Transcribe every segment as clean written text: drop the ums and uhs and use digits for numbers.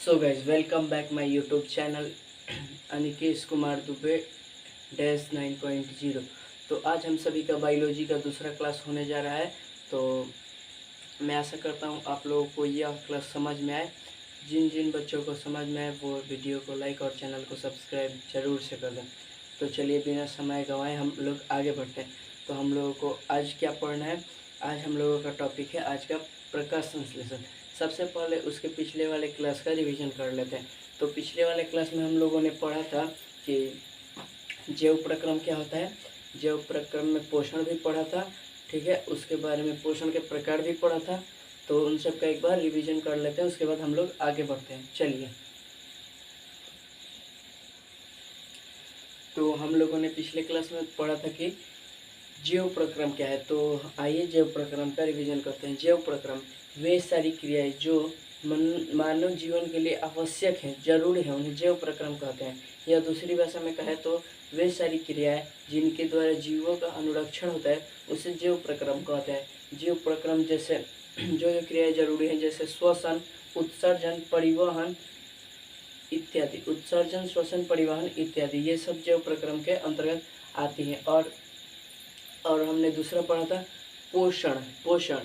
So guys welcome back my YouTube channel Anikesh Kumar Dubey -9.0। तो आज हम सभी का बायोलॉजी का दूसरा क्लास होने जा रहा है। तो मैं आशा करता हूँ आप लोगों को यह क्लास समझ में आए। जिन जिन बच्चों को समझ में आए वो वीडियो को लाइक और चैनल को सब्सक्राइब जरूर से कर दें। तो चलिए बिना समय गंवाए हम लोग आगे बढ़ते हैं। तो हम लोगों को आज क्या पढ़ना है। आज हम लोगों का टॉपिक है आज का प्रकाश संश्लेषण। सबसे पहले उसके पिछले वाले क्लास का रिवीजन कर लेते हैं। तो पिछले वाले क्लास में हम लोगों ने पढ़ा था कि जैव प्रक्रम क्या होता है। जैव प्रक्रम में पोषण भी पढ़ा था, ठीक है। उसके बारे में पोषण के प्रकार भी पढ़ा था। तो उन सब का एक बार रिवीजन कर लेते हैं, उसके बाद हम लोग आगे बढ़ते हैं। चलिए, तो हम लोगों ने पिछले क्लास में पढ़ा था कि जैव प्रक्रम क्या है। तो आइए जैव प्रक्रम का रिवीजन करते हैं। जैव प्रक्रम वे सारी क्रियाएं जो मानव जीवन के लिए आवश्यक है, जरूरी है, उन्हें जैव प्रक्रम कहते हैं। या दूसरी भाषा में कहें तो वे सारी क्रियाएं जिनके द्वारा जीवों का अनुरक्षण होता है उसे जैव प्रक्रम कहते हैं। जैव प्रक्रम जैसे जो क्रियाएं जरूरी हैं जैसे श्वसन, उत्सर्जन, परिवहन इत्यादि। उत्सर्जन, श्वसन, परिवहन इत्यादि ये सब जैव प्रक्रम के अंतर्गत आती हैं। और हमने दूसरा पढ़ा था पोषण। पोषण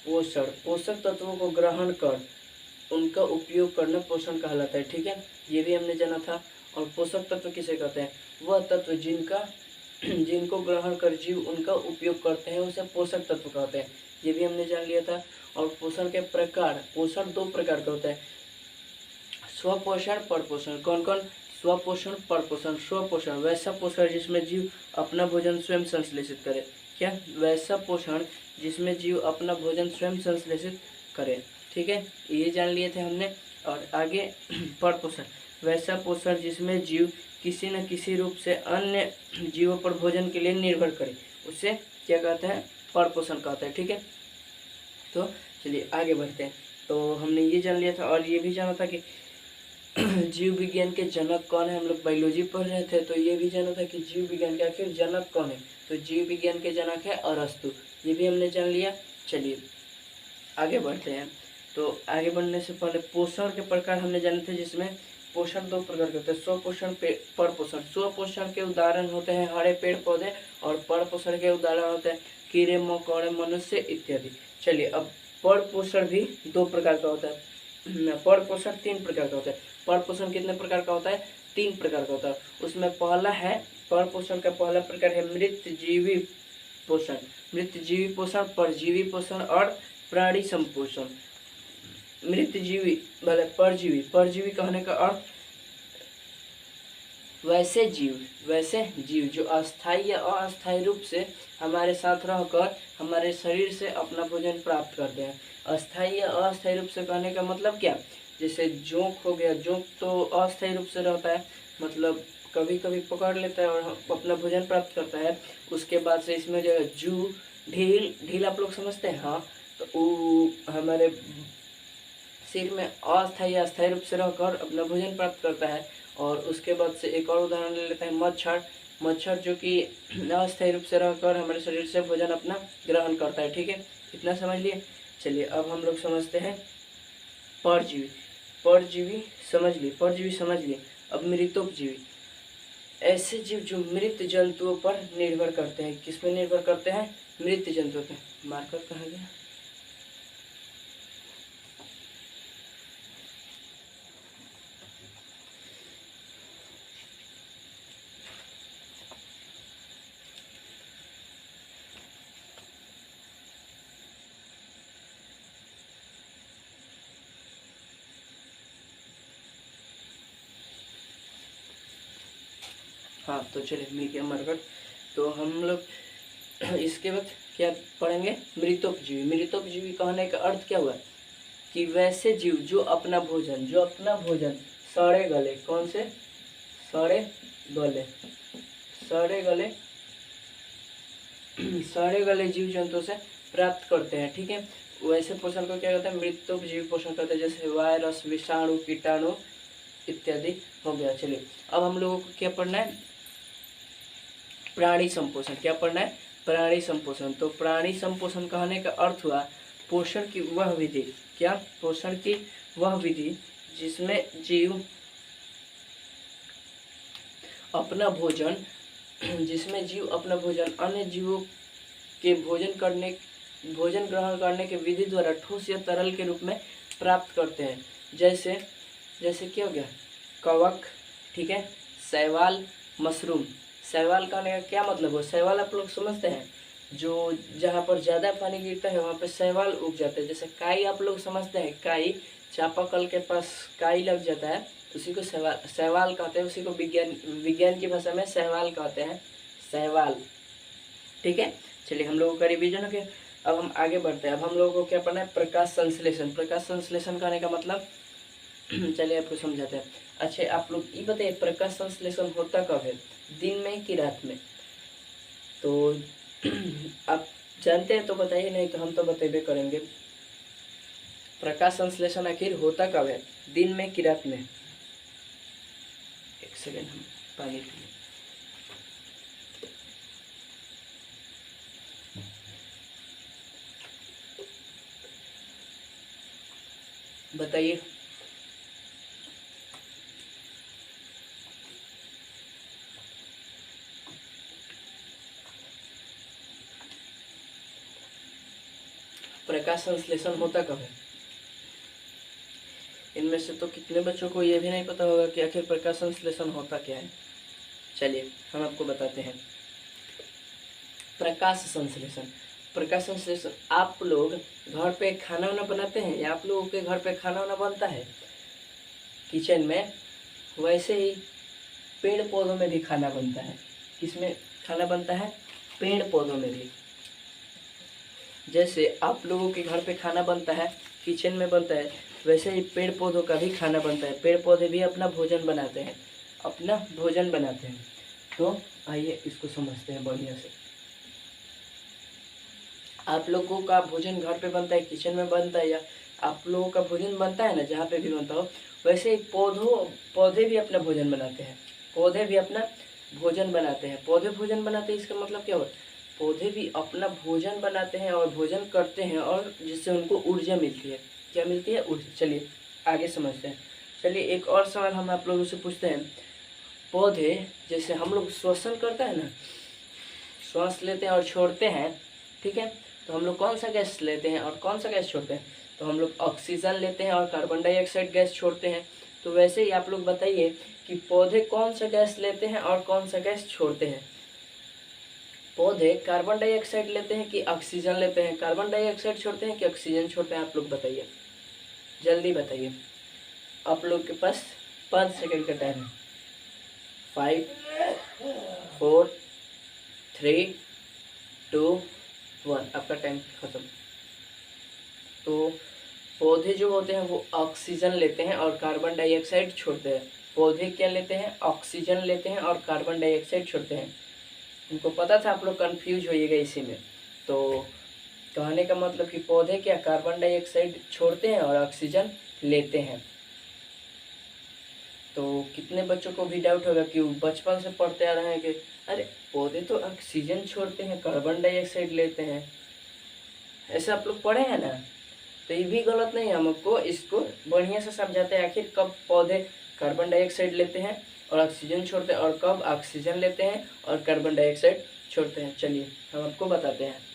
पोषण पोषक तत्वों को ग्रहण कर उनका उपयोग करना पोषण कहलाता है, ठीक है। ये भी हमने जाना था। और पोषक तत्व किसे कहते हैं? वह तत्व जिनको ग्रहण कर जीव उनका उपयोग करते हैं उसे पोषक तत्व कहते हैं। ये भी हमने जान लिया था। और पोषण के प्रकार, पोषण दो प्रकार का होता है, स्वपोषण, परपोषण। कौन कौन? स्वपोषण, परपोषण। स्वपोषण वैसा पोषण जिसमें जीव अपना भोजन स्वयं संश्लेषित करे। क्या? वैसा पोषण जिसमें जीव अपना भोजन स्वयं संश्लेषित करे, ठीक है। ये जान लिए थे हमने। और आगे परपोषण वैसा पोषण जिसमें जीव किसी न किसी रूप से अन्य जीवों पर भोजन के लिए निर्भर करे, उसे क्या कहते हैं? परपोषण कहते हैं, ठीक है। तो चलिए आगे बढ़ते हैं। तो हमने ये जान लिया था और ये भी जाना था कि जीव विज्ञान के जनक कौन है। हम लोग बायोलॉजी पढ़ रहे थे तो ये भी जाना था कि जीव विज्ञान के आखिर जनक कौन है। तो जीव विज्ञान के जनक है अरस्तु, ये भी हमने जान लिया। चलिए आगे बढ़ते हैं। तो आगे बढ़ने से पहले पोषण के प्रकार हमने जाने थे, जिसमें पोषण दो प्रकार के होते हैं, स्वपोषण, परपोषण। स्वपोषण के उदाहरण होते हैं हरे पेड़ पौधे और परपोषण के उदाहरण होते हैं कीड़े मकोड़े, मनुष्य इत्यादि। चलिए अब परपोषण भी दो प्रकार का होता है। परपोषण तीन प्रकार का होता है। परपोषण कितने प्रकार का होता है? तीन प्रकार का होता है। उसमें पहला है, परपोषण का पहला प्रकार है मृतजीवी पोषण। मृतजीवी पोषण, परजीवी पोषण और प्राणी संपोषण। मृतजीवी भले परजीवी, परजीवी कहने का अर्थ वैसे जीव जो अस्थायी या अस्थायी रूप से हमारे साथ रहकर हमारे शरीर से अपना भोजन प्राप्त करते हैं। अस्थायी या अस्थायी रूप से कहने का मतलब क्या? जैसे जोंक हो गया, जोंक तो अस्थायी रूप से रहता है, मतलब कभी कभी पकड़ लेता है और अपना भोजन प्राप्त करता है। उसके बाद से इसमें जो जू, ढील आप लोग समझते हैं, हाँ। तो वो हमारे सिर में अस्थायी रूप से रहकर अपना भोजन प्राप्त करता है। और उसके बाद से एक और उदाहरण ले लेते हैं मच्छर जो कि अस्थायी रूप से रहकर हमारे शरीर से भोजन अपना ग्रहण करता है, ठीक है। इतना समझ लिए। चलिए अब हम लोग समझते हैं परजीवी समझ लिए। अब मृतोपजीवी, ऐसे जीव जो मृत जंतुओं पर निर्भर करते हैं। किस पे निर्भर करते हैं? मृत जंतुओं पे। मार्कर कहाँ गया? हाँ तो चलिए मिल गया मार्कर। तो हम लोग इसके बाद क्या पढ़ेंगे? मृतोपजीवी कहने का अर्थ क्या हुआ? कि वैसे जीव जो अपना भोजन सड़े गले, कौन से? सड़े गले जीव जंतु से प्राप्त करते हैं, ठीक है। वैसे पोषण को क्या कहते हैं? मृतोपजीवी पोषण कहते हैं, जैसे वायरस, विषाणु, कीटाणु इत्यादि हो गया। चलिए अब हम लोगों को क्या पढ़ना है? प्राणी संपोषण। क्या पढ़ना है? प्राणी संपोषण। तो प्राणी संपोषण कहने का अर्थ हुआ पोषण की वह विधि। क्या? पोषण की वह विधि जिसमें जीव अपना भोजन जिसमें जीव अपना भोजन अन्य जीवों के भोजन ग्रहण करने के विधि द्वारा ठोस या तरल के रूप में प्राप्त करते हैं। जैसे जैसे क्या हो गया, कवक, ठीक है, शैवाल, मशरूम। शैवाल कहने का क्या मतलब है? शैवाल आप लोग समझते हैं, जो जहाँ पर ज़्यादा पानी गिरता है वहाँ पे शैवाल उग जाते हैं। जैसे काई आप लोग समझते हैं, काई, चापाकल के पास काई लग जाता है, उसी को शैवाल शैवाल कहते हैं। उसी को विज्ञान की भाषा में शैवाल कहते हैं, शैवाल। ठीक है, चलिए हम लोगों का रिवीजन हो गया। अब हम आगे बढ़ते हैं। अब हम लोगों को क्या पढ़ना है? प्रकाश संश्लेषण। प्रकाश संश्लेषण करने का मतलब चलिए आपको समझाते हैं। अच्छा, आप लोग ये बताइए, प्रकाश संश्लेषण होता कब है, दिन में कि रात में? तो आप जानते हैं तो बताइए, नहीं तो हम तो बतेबे करेंगे। प्रकाश संश्लेषण आखिर होता कब है, दिन में कि रात में? एक सेकेंड, हम पानी पी लें। बताइए। प्रकाश संश्लेषण होता कब है? इनमें से तो कितने बच्चों को ये भी नहीं पता होगा कि आखिर प्रकाश संश्लेषण होता क्या है। चलिए हम आपको बताते हैं। प्रकाश संश्लेषण, प्रकाश संश्लेषण, आप लोग घर पे खाना वाना बनाते हैं, या आप लोगों के घर पे खाना वाना बनता है किचन में, वैसे ही पेड़ पौधों में भी खाना बनता है। किसमें खाना बनता है? पेड़ पौधों में भी। जैसे आप लोगों के घर पे खाना बनता है, किचन में बनता है, वैसे ही पेड़ पौधों का भी खाना बनता है। पेड़ पौधे भी अपना भोजन बनाते हैं, अपना भोजन बनाते हैं। तो आइए इसको समझते हैं बढ़िया से। आप लोगों का भोजन घर पे बनता है, किचन में बनता है, या आप लोगों का भोजन बनता है ना जहाँ पे भी बनता हो, वैसे ही पौधे भी अपना भोजन बनाते हैं। पौधे भी अपना भोजन बनाते हैं। पौधे भोजन बनाते हैं, इसका मतलब क्या हुआ? पौधे भी अपना भोजन बनाते हैं और भोजन करते हैं, और जिससे उनको ऊर्जा मिलती है। क्या मिलती है? ऊर्जा। चलिए आगे समझते हैं। चलिए एक और सवाल हम आप लोगों से पूछते हैं। पौधे, जैसे हम लोग श्वसन करते हैं ना, श्वास लेते हैं और छोड़ते हैं, ठीक है, तो हम लोग कौन सा गैस लेते हैं और कौन सा गैस छोड़ते हैं? तो हम लोग ऑक्सीजन लेते हैं और कार्बन डाइऑक्साइड गैस छोड़ते हैं। तो वैसे ही आप लोग बताइए कि पौधे कौन सा गैस लेते हैं और कौन सा गैस छोड़ते हैं? पौधे कार्बन डाइऑक्साइड लेते हैं कि ऑक्सीजन लेते हैं? कार्बन डाइऑक्साइड छोड़ते हैं कि ऑक्सीजन छोड़ते हैं? आप लोग बताइए, जल्दी बताइए। आप लोग के पास 5 सेकंड का टाइम है। 5, 4, 3, 2, 1, आपका टाइम खत्म। तो पौधे जो होते हैं वो ऑक्सीजन लेते हैं और कार्बन डाइऑक्साइड छोड़ते हैं। पौधे क्या लेते हैं? ऑक्सीजन लेते हैं और कार्बन डाइऑक्साइड छोड़ते हैं। उनको पता था, आप लोग कंफ्यूज होइएगा इसी में। तो कहने का मतलब कि पौधे क्या कार्बन डाइऑक्साइड छोड़ते हैं और ऑक्सीजन लेते हैं। तो कितने बच्चों को भी डाउट होगा कि वो बचपन से पढ़ते आ रहे हैं कि अरे पौधे तो ऑक्सीजन छोड़ते हैं, कार्बन डाइऑक्साइड लेते हैं, ऐसा आप लोग पढ़े हैं ना। तो ये भी गलत नहीं है, हम आपको इसको बढ़िया से समझाते हैं आखिर कब पौधे कार्बन डाइऑक्साइड लेते हैं और ऑक्सीजन छोड़ते हैं, और कब ऑक्सीजन लेते हैं और कार्बन डाइऑक्साइड छोड़ते हैं। चलिए हम आपको बताते हैं।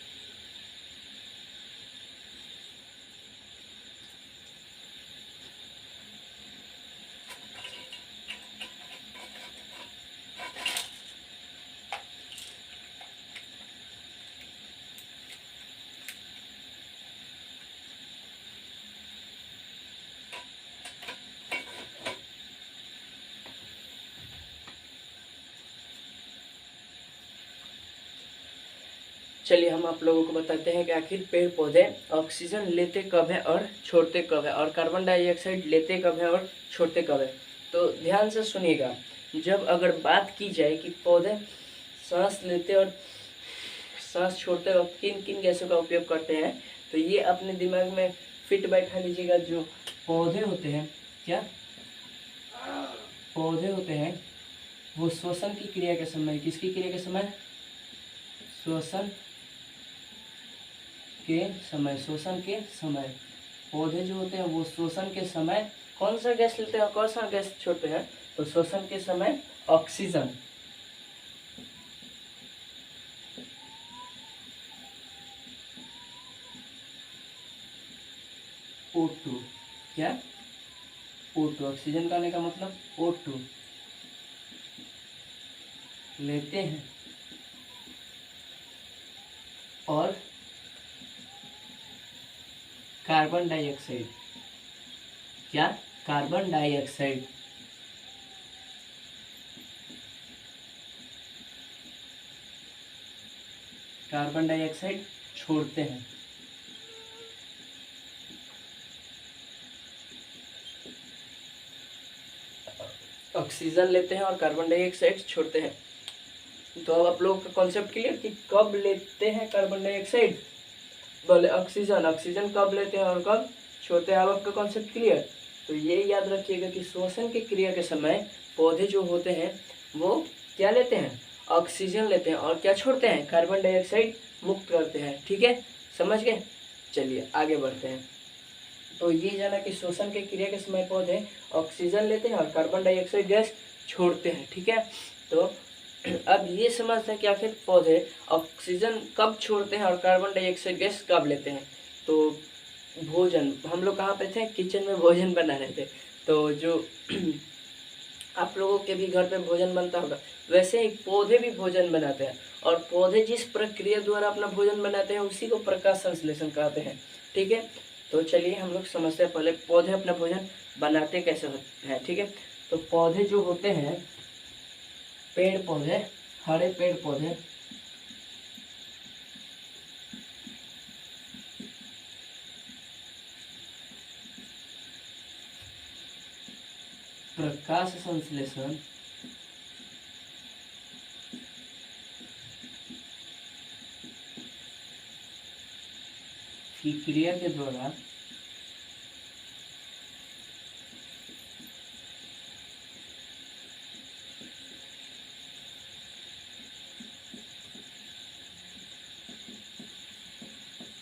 चलिए हम आप लोगों को बताते हैं कि आखिर पेड़ पौधे ऑक्सीजन लेते कब है और छोड़ते कब है, और कार्बन डाइऑक्साइड लेते कब है और छोड़ते कब है। तो ध्यान से सुनिएगा। जब अगर बात की जाए कि पौधे सांस लेते और सांस छोड़ते वक्त किन किन गैसों का उपयोग करते हैं, तो ये अपने दिमाग में फिट बैठा लीजिएगा। जो पौधे होते हैं, क्या पौधे होते हैं, वो श्वसन की क्रिया के समय, किसकी क्रिया के समय? श्वसन के समय, श्वसन के समय। पौधे जो होते हैं वो श्वसन के समय कौन सा गैस लेते हैं और कौन सा गैस छोड़ते हैं? तो श्वसन के समय ऑक्सीजन, O2, क्या O2, ऑक्सीजन का आने का मतलब O2 लेते हैं और कार्बन डाइऑक्साइड, क्या कार्बन डाइऑक्साइड कार्बन डाइऑक्साइड छोड़ते हैं। ऑक्सीजन लेते हैं और कार्बन डाइऑक्साइड छोड़ते हैं। तो अब आप लोगों का कॉन्सेप्ट क्लियर कि कब लेते हैं कार्बन डाइऑक्साइड, बोले ऑक्सीजन कब लेते हैं और कब छोड़ते हैं। अब आपका कॉन्सेप्ट क्लियर। तो ये याद रखिएगा कि श्वसन की क्रिया के समय पौधे जो होते हैं वो क्या लेते हैं, ऑक्सीजन लेते हैं और क्या छोड़ते हैं, कार्बन डाइऑक्साइड मुक्त करते हैं। ठीक है, समझ गए? चलिए आगे बढ़ते हैं। तो ये जाना कि श्वसन की क्रिया के समय पौधे ऑक्सीजन लेते हैं और कार्बन डाइऑक्साइड गैस छोड़ते हैं। ठीक है, तो अब ये समझते हैं कि आखिर पौधे ऑक्सीजन कब छोड़ते हैं और कार्बन डाइऑक्साइड गैस कब लेते हैं। तो भोजन, हम लोग कहाँ पे थे, किचन में भोजन बना रहे थे। तो जो आप लोगों के भी घर पे भोजन बनता होगा, वैसे ही पौधे भी भोजन बनाते हैं और पौधे जिस प्रक्रिया द्वारा अपना भोजन बनाते हैं उसी को प्रकाश संश्लेषण कहते हैं। ठीक है, तो चलिए हम लोग समझते हैं पहले पौधे अपना भोजन बनाते कैसे होते हैं। ठीक है, तो पौधे जो होते हैं, पेड़ पौधे, हरे पेड़ पौधे प्रकाश संश्लेषण की क्रिया के द्वारा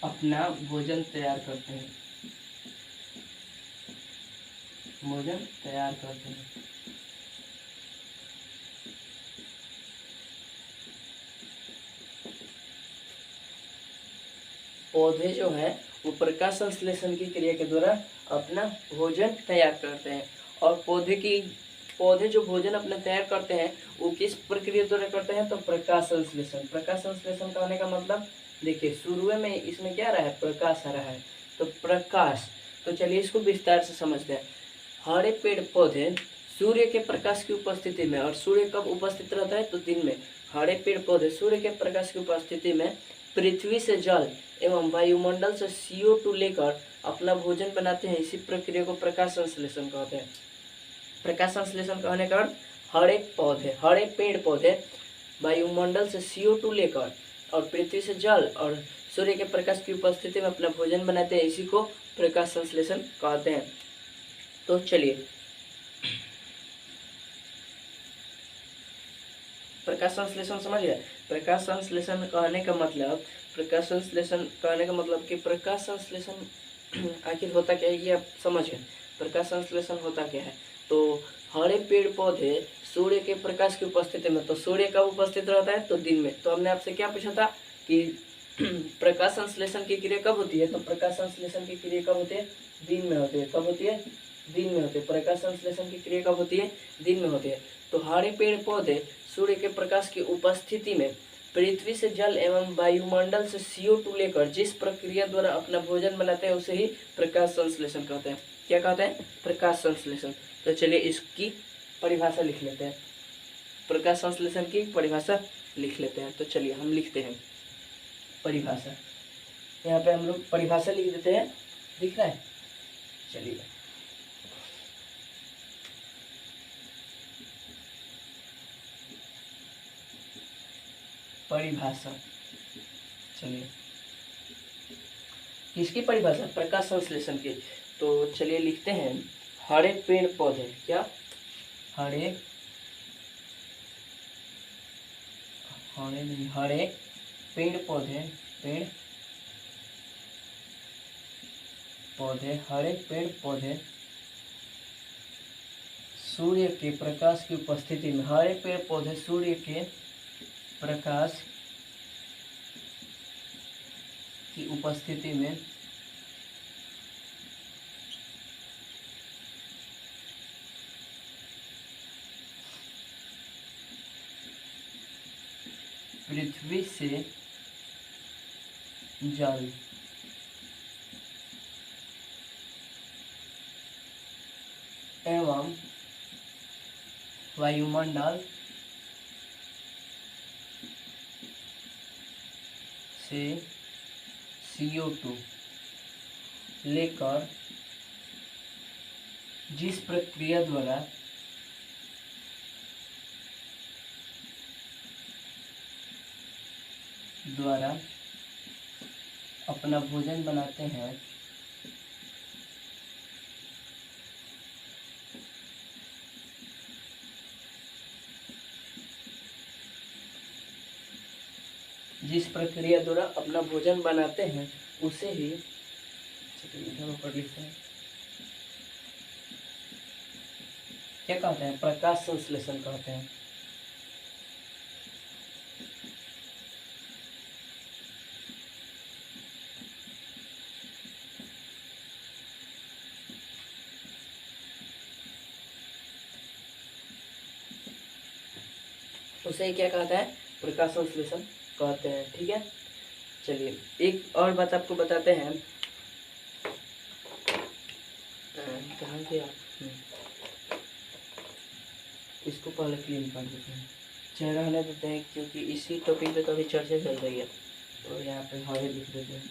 अपना भोजन तैयार करते हैं, भोजन तैयार करते हैं। पौधे जो है वो प्रकाश संश्लेषण की क्रिया के द्वारा अपना भोजन तैयार करते हैं। और पौधे जो भोजन अपना तैयार करते हैं वो किस प्रक्रिया द्वारा करते हैं, तो प्रकाश संश्लेषण। प्रकाश संश्लेषण कहने का मतलब देखिए, शुरू में इसमें क्या आ रहा है, प्रकाश आ रहा है, तो प्रकाश। तो चलिए इसको विस्तार से समझते हैं। हरे पेड़ पौधे सूर्य के प्रकाश की उपस्थिति में, और सूर्य कब उपस्थित रहता है, तो दिन में। हरे पेड़ पौधे सूर्य के प्रकाश की उपस्थिति में पृथ्वी से जल एवं वायुमंडल से CO2 लेकर अपना भोजन बनाते हैं। इसी प्रक्रिया को प्रकाश संश्लेषण कहते हैं। प्रकाश संश्लेषण कहने का अर्थ, हरे पेड़ पौधे वायुमंडल से CO2 लेकर और पृथ्वी से जल और सूर्य के प्रकाश की उपस्थिति में अपना भोजन बनाते हैं। इसी को प्रकाश संश्लेषण कहते हैं। तो चलिए, प्रकाश संश्लेषण समझ गए। प्रकाश संश्लेषण कहने का मतलब, प्रकाश संश्लेषण कहने का मतलब कि प्रकाश संश्लेषण आखिर होता क्या है, ये आप समझ गए। प्रकाश संश्लेषण होता क्या है, तो हरे पेड़ पौधे सूर्य के प्रकाश की उपस्थिति में, तो सूर्य कब उपस्थित रहता है, तो दिन में। तो हमने आपसे क्या पूछा था कि प्रकाश संश्लेषण की क्रिया कब होती है, तो प्रकाश संश्लेषण की क्रिया कब होती है, दिन में होती है। कब होती है, दिन में होती है। प्रकाश संश्लेषण की क्रिया कब होती है, दिन में होती है। तो हरे पेड़ पौधे सूर्य के प्रकाश की उपस्थिति में पृथ्वी से जल एवं वायुमंडल से CO2 लेकर जिस प्रक्रिया द्वारा अपना भोजन बनाते हैं उसे ही प्रकाश संश्लेषण कहते हैं। क्या कहते हैं, प्रकाश संश्लेषण। तो चलिए इसकी परिभाषा लिख लेते हैं, प्रकाश संश्लेषण की परिभाषा लिख लेते हैं। तो चलिए हम लिखते हैं परिभाषा। यहाँ पे हम लोग परिभाषा लिख देते हैं, दिख रहा है। चलिए, परिभाषा, चलिए किसकी परिभाषा, प्रकाश संश्लेषण की। तो चलिए लिखते हैं, हरे पेड़ पौधे, क्या हरे हरे पेड़ पौधे, हरे पेड़ पौधे सूर्य के प्रकाश की उपस्थिति में, हरे पेड़ पौधे सूर्य के प्रकाश की उपस्थिति में पृथ्वी से जल एवं वायुमंडल से CO2 लेकर जिस प्रक्रिया द्वारा अपना भोजन बनाते हैं, जिस प्रक्रिया द्वारा अपना भोजन बनाते हैं उसे ही पढ़ लिखते हैं, क्या कहते हैं, प्रकाश संश्लेषण कहते हैं। उसे क्या कहता है, प्रकाश संश्लेषण कहते हैं। ठीक है, चलिए एक और बात आपको बताते हैं। कहाँ थे आप? इसको पहले क्लीन कर देते हैं, चेहरा रहने देते हैं, क्योंकि इसी टॉपिक पे तो अभी चर्चा चल रही है। तो यहाँ पे हरे लिख देते हैं।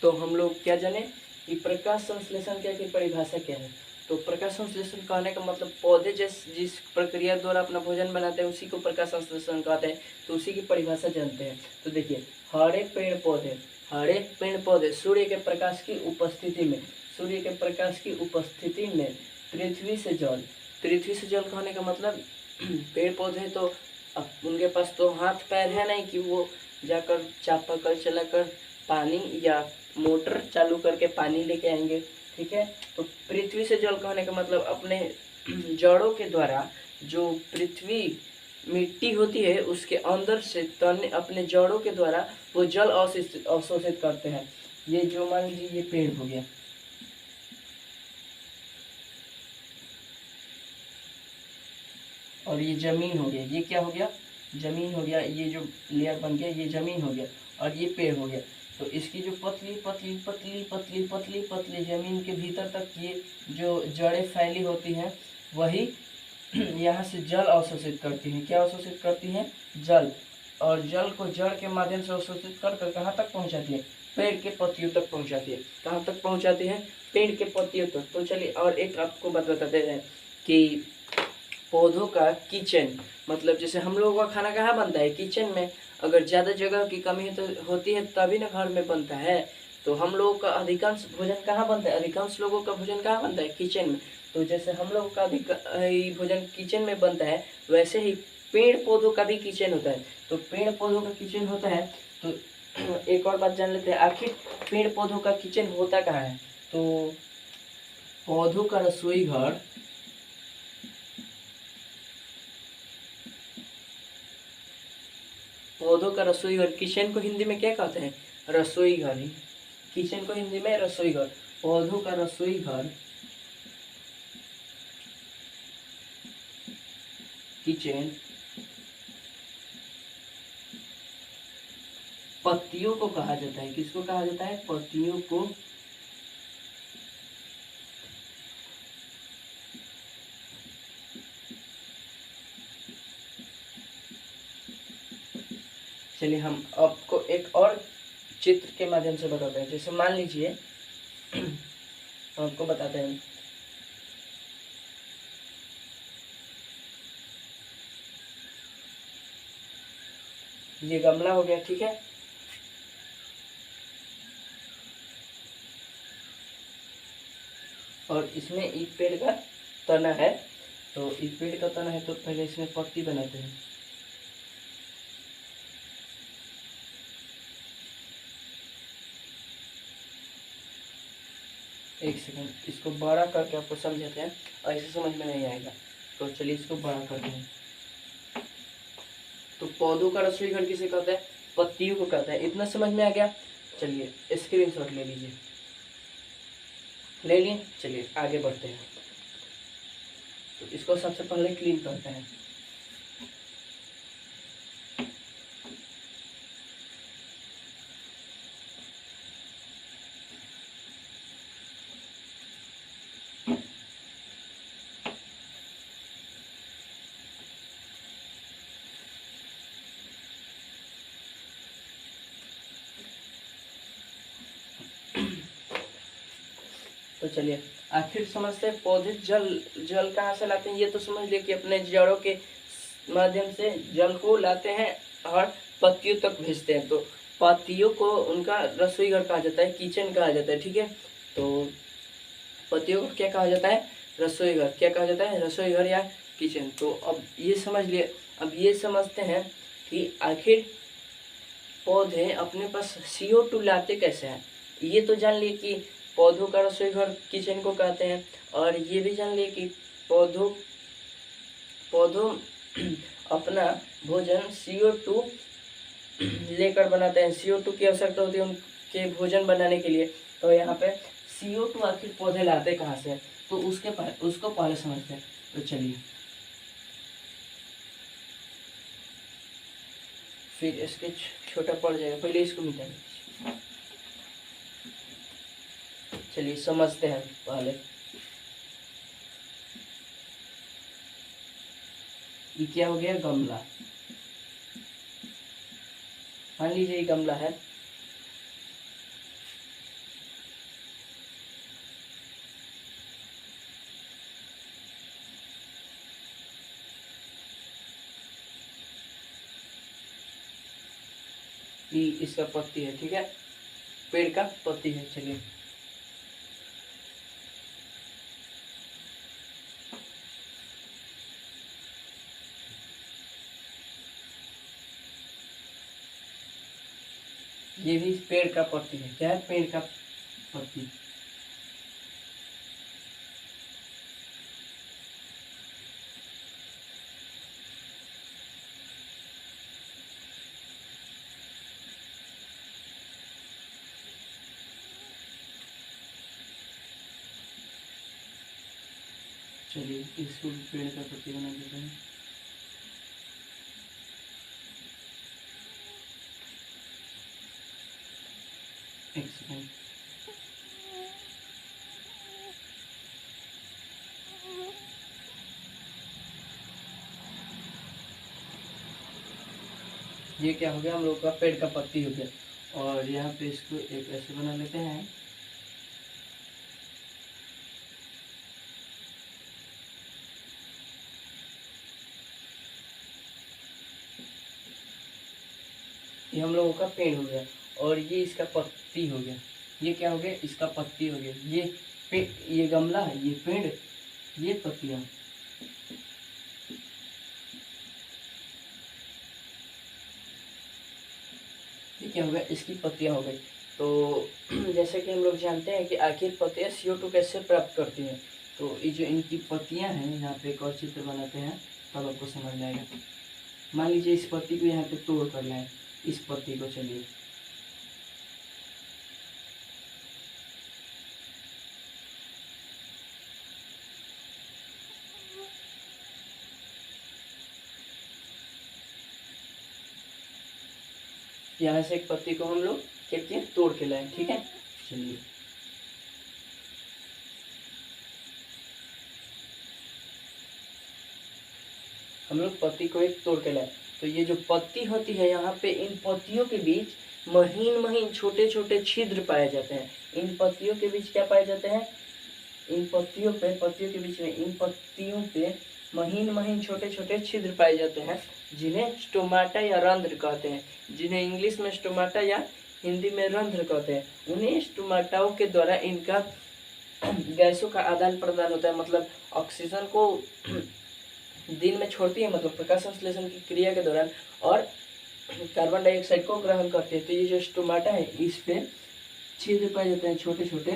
तो हम लोग क्या जाने कि प्रकाश संश्लेषण की परिभाषा क्या है। तो प्रकाश संश्लेषण कहने का मतलब पौधे जिस प्रक्रिया द्वारा अपना भोजन बनाते हैं उसी को प्रकाश संश्लेषण कहते हैं। तो उसी की परिभाषा जानते हैं। तो देखिए, हरे पेड़ पौधे सूर्य के प्रकाश की उपस्थिति में पृथ्वी से जल कहने का मतलब पेड़ पौधे तो अब उनके पास तो हाथ पैर है नहीं कि वो जाकर चापाकल चलाकर पानी या मोटर चालू करके पानी लेके आएंगे। ठीक है, तो पृथ्वी से जल कहने का मतलब अपने जड़ों के द्वारा जो पृथ्वी मिट्टी होती है उसके अंदर से तने अपने जड़ों के द्वारा वो जल अवशोषित करते हैं। ये जो मान लीजिए ये पेड़ हो गया, और ये जमीन हो गया, ये क्या हो गया, जमीन हो गया, ये जो लेयर बन गया ये जमीन हो गया, और ये पेड़ हो गया। तो इसकी जो पतली पतली पतली पतली पतली पतली जमीन के भीतर तक ये जो जड़ें फैली होती हैं वही यहाँ से जल अवशोषित करती हैं। क्या अवशोषित करती हैं? जल। और जल को जड़ के माध्यम से अवशोषित कर कर कहाँ तक पहुँचाती है? पेड़ के पत्तियों तक पहुँचाती है। कहाँ तक पहुँचाती है? पेड़ के पत्तियों तक। तो चलिए और एक आपको बात बताते हैं कि पौधों का किचन, मतलब जैसे हम लोगों का खाना कहाँ बनता है? किचन में। अगर ज़्यादा जगह की कमी तो होती है तभी ना घर में बनता है। तो हम लोगों का अधिकांश भोजन कहाँ बनता है? अधिकांश लोगों का भोजन कहाँ बनता है? किचन में। तो जैसे हम लोगों का भोजन किचन में बनता है वैसे ही पेड़ पौधों का भी किचन होता है। तो पेड़ पौधों का किचन होता है तो एक और बात जान लेते हैं, आखिर पेड़ पौधों का किचन होता कहाँ है? तो पौधों का रसोई घर किचन को हिंदी में क्या कहते हैं? रसोई घर ही। किचन को हिंदी में रसोई घर। पौधों का रसोई घर किचन पत्तियों को कहा जाता है। किसको कहा जाता है? पत्तियों को। चलिए हम आपको एक और चित्र के माध्यम से बताते हैं। जैसे मान लीजिए आपको बताते हैं, ये गमला हो गया, ठीक है। और इसमें एक पेड़ का तना है। तो एक पेड़ का तना है तो पहले इसमें पत्ती बनाते हैं। एक सेकंड, इसको बड़ा करके आपको समझाते हैं, ऐसे समझ में नहीं आएगा, तो चलिए इसको बड़ा करते हैं। तो पौधों का रसोई घर किसे कहते हैं? पत्तियों को कहते हैं। इतना समझ में आ गया? चलिए स्क्रीनशॉट ले लीजिए। ले लिए, चलिए आगे बढ़ते हैं। तो इसको सबसे पहले क्लीन करते हैं। तो चलिए आखिर समझते हैं, पौधे जल कहाँ से लाते हैं। ये तो समझ लिए कि अपने जड़ों के माध्यम से जल को लाते हैं और पत्तियों तक भेजते हैं। तो पत्तियों को उनका रसोई घर कहा जाता है, किचन कहा जाता है, ठीक है। तो पत्तियों को क्या कहा जाता है? रसोई घर। क्या कहा जाता है? रसोई घर या किचन। तो अब ये समझ लिए, अब ये समझते हैं कि आखिर पौधे अपने पास CO2 लाते कैसे हैं। ये तो जान लिए कि पौधों का रसोई घर किचन को कहते हैं, और ये भी जान लिए कि पौधों पौधों अपना भोजन CO2 लेकर बनाते हैं। CO2 की आवश्यकता होती है उनके भोजन बनाने के लिए। तो यहाँ पे CO2 आखिर पौधे लाते कहाँ से, तो उसको पहले समझते हैं। तो चलिए, फिर इसके छोटा पड़ जाएगा, पहले इसको मिटा दीजिए। चलिए समझते हैं पहले। ये क्या हो गया? गमला। मान लीजिए ये गमला है। ये इसका पत्ती है, ठीक है, पेड़ का पत्ती है। चलिए ये भी पेड़ का पत्ती है। क्या है? पेड़ का पत्ती। चलिए इसको पेड़ का पत्ती बना देते हैं। एक सेकंड, ये क्या हो गया? हम लोग का पेड़ का पत्ती हो गया। और यहाँ पे इसको एक ऐसे बना लेते हैं। ये हम लोगों का पेड़ हो गया, और ये इसका पत्ती हो गया। ये क्या हो गया? इसका पत्ती हो गया। ये गमला है, ये पेड़, ये पत्तियां। ये क्या हो गया? इसकी पत्तियां हो गई। तो जैसे कि हम लोग जानते हैं कि आखिर पत्तियां CO2 कैसे प्राप्त करती हैं। तो ये जो इनकी पत्तियां हैं, यहाँ पे एक और चित्र बनाते हैं, तब आपको समझ में आएगा। मान लीजिए इस पत्ती को यहाँ पे तोड़ कर लें, इस पत्ती को। चलिए यहाँ से एक पत्ती को हम लोग क्या किए? तोड़ के लाए, ठीक है। चलिए हम लोग पत्ती को एक तोड़ के लाए। तो ये जो पत्ती होती है, यहाँ पे इन पत्तियों के बीच महीन महीन छोटे छोटे छिद्र पाए जाते हैं। इन पत्तियों के बीच क्या पाए जाते हैं? इन पत्तियों के बीच में, इन पत्तियों पे महीन महीन छोटे छोटे छिद्र पाए जाते हैं, जिन्हें स्टोमाटा या रंध्र कहते हैं। जिन्हें इंग्लिश में स्टोमाटा या हिंदी में रंध्र कहते हैं। उन्हें स्टोमाटाओं के द्वारा इनका गैसों का आदान प्रदान होता है। मतलब ऑक्सीजन को दिन में छोड़ती है, मतलब प्रकाश संश्लेषण की क्रिया के दौरान, और कार्बन डाइऑक्साइड को ग्रहण करते हैं। तो ये जो स्टोमाटा है, इस पे छिद्र पाए जाते हैं छोटे छोटे।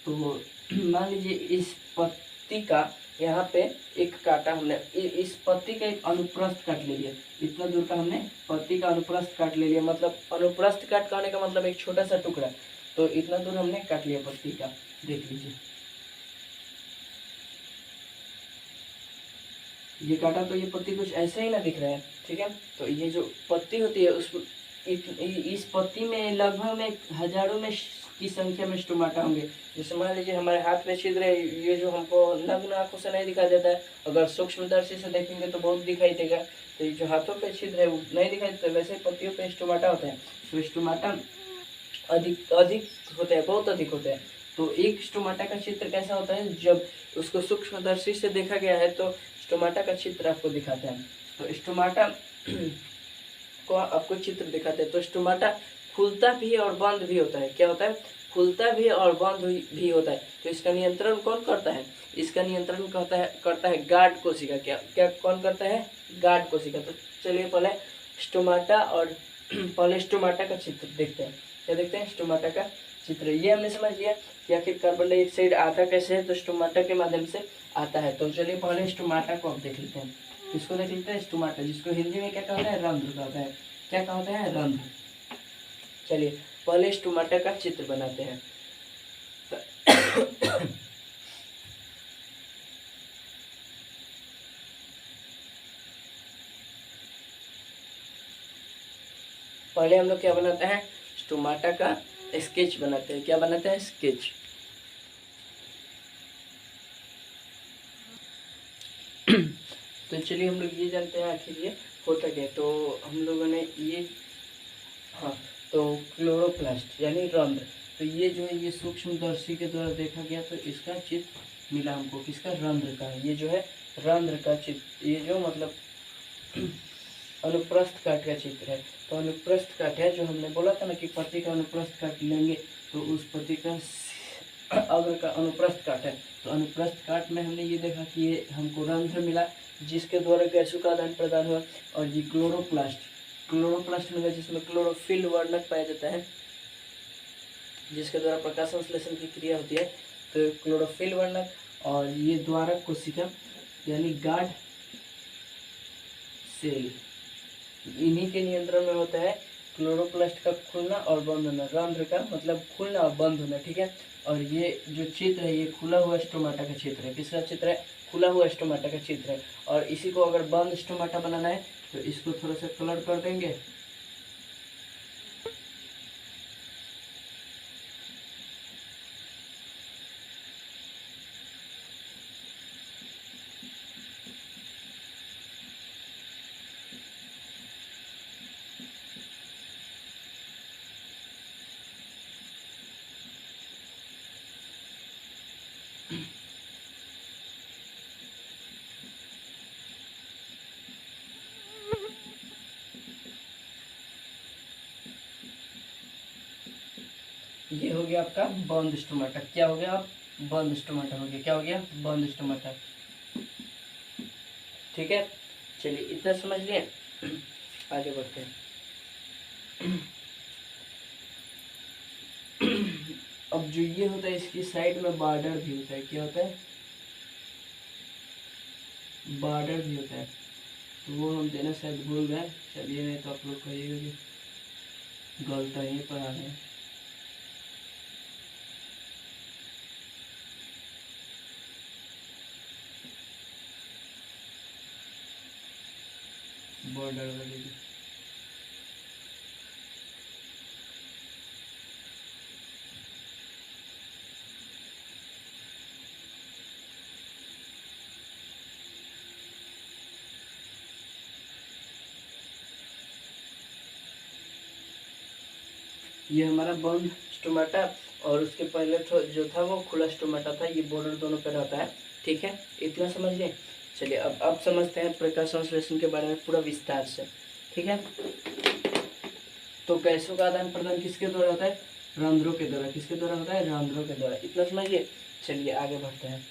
तो मान लीजिए इस पत्ती का यहाँ पे एक काटा हमने, इस पत्ती का एक अनुप्रस्थ काट ले लिया, इतना दूर का हमने पत्ती का अनुप्रस्थ काट ले लिया, मतलब अनुप्रस्थ काट करने का मतलब एक छोटा सा टुकड़ा, तो इतना दूर हमने काट लिया पत्ती का। देख लीजिए ये काटा तो ये पत्ती कुछ ऐसे ही ना दिख रहा है, ठीक है। तो ये जो पत्ती होती है उस इस पत्ती में लगभग में हजारों में की संख्या में स्टोमाटा होंगे। जैसे मान लीजिए हमारे हाथ में छिद्र है, ये जो हमको नग्न आंखों से नहीं दिखाई देता है, अगर सूक्ष्मदर्शी से देखेंगे तो बहुत दिखाई देगा। तो ये जो हाथों पे छिद्र है वो नहीं दिखाई देता, वैसे ही पत्तियों पे स्टोमाटा होता है। तो स्टोमाटा अधिक अधिक होते हैं, बहुत अधिक होते हैं। तो एक स्टोमाटा का चित्र कैसा होता है, जब उसको सूक्ष्मदर्शी से देखा गया है तो स्टोमाटा का चित्र आपको दिखाते हैं। तो स्टोमाटा को आपको चित्र दिखाते हैं। तो स्टोमाटा खुलता भी और बंद भी होता है। क्या होता है, खुलता भी और बंद भी होता है। तो इसका नियंत्रण कौन करता है, इसका नियंत्रण करता है गार्ड कोशिका। क्या क्या कौन करता है, गार्ड कोशिका। तो चलिए पहले स्टोमाटा और पहले स्टोमाटा का चित्र देखते हैं। क्या देखते हैं, स्टोमाटा का चित्र। ये हमने समझ लिया कि आखिर कार्बन डाइऑक्साइड आता कैसे है, तो स्टोमाटा के माध्यम से आता है। तो चलिए पहले स्टोमाटा को अब देख लेते हैं। इसको देख लेते हैं स्टोमाटा, जिसको हिंदी में क्या कहते हैं, रंध्र कहते हैं। क्या कहते हैं, रंध्र। चलिए पहले स्टोमाटा का चित्र बनाते हैं। पहले हम लोग क्या बनाते हैं, स्टोमाटा का स्केच बनाते हैं। क्या बनाते हैं, स्केच। तो चलिए हम लोग ये जानते हैं आखिर ये होता क्या। तो हम लोगों ने ये, हाँ, तो क्लोरोप्लास्ट यानी रंध्र। तो ये जो है ये सूक्ष्मदर्शी के द्वारा देखा गया, तो इसका चित्र मिला हमको, किसका, रंध्र का। ये जो है रंध्र का चित्र, ये जो मतलब अनुप्रस्थ काट का चित्र है। तो अनुप्रस्थ काट है, जो हमने बोला था ना कि पत्ती का अनुप्रस्थ काट लेंगे, तो उस पत्ती का अग्र का अनुप्रस्थ काट है। तो अनुप्रस्थ काट में हमने ये देखा कि ये हमको रंध्र मिला, जिसके द्वारा गैसों का आदान प्रदान हुआ। और ये क्लोरोप्लास्ट मिला, जिसमें क्लोरोफिल वर्णक पाया जाता है, जिसके द्वारा प्रकाश संश्लेषण की क्रिया होती है। तो क्लोरोफिल वर्णक और ये द्वारक कोशिका यानी गार्ड सेल, इन्हीं के नियंत्रण में होता है क्लोरोप्लास्ट का खुलना और बंद होना। रंध्र का मतलब खुलना और बंद होना, ठीक है। और ये जो चित्र है ये खुला हुआ स्टोमाटा का चित्र है। किसका चित्र है, खुला हुआ स्टोमाटा का चित्र है। और इसी को अगर बंद स्टोमाटा बनाना है तो इसको थोड़ा सा कलर कर देंगे। ये हो गया आपका बंद स्टोमाटा। क्या हो गया, बंद स्टोमाटा हो गया। क्या हो गया, बंद स्टोमाटा। ठीक है, चलिए इतना समझ लिए, आगे बढ़ते हैं। अब जो ये होता है इसकी साइड में बॉर्डर भी होता है। क्या होता है, बॉर्डर भी होता है। तो वो हम देना शायद भूल गए। चलिए नहीं तो आप लोग कहिएगा कि गलत है, ये पढ़ा रहे हैं। बॉर्डर वाली ये हमारा बंद स्टोमाटा, और उसके पहले जो था वो खुला स्टोमाटा था। ये बॉर्डर दोनों पे रहता है, ठीक है, इतना समझ लिए। चलिए अब समझते हैं प्रकाश संश्लेषण के बारे में पूरा विस्तार से, ठीक है। तो गैसों का आदान प्रदान किसके द्वारा होता है, रंध्रों के द्वारा। किसके द्वारा होता है, रंध्रों के द्वारा। इतना समझिए, चलिए आगे बढ़ते हैं।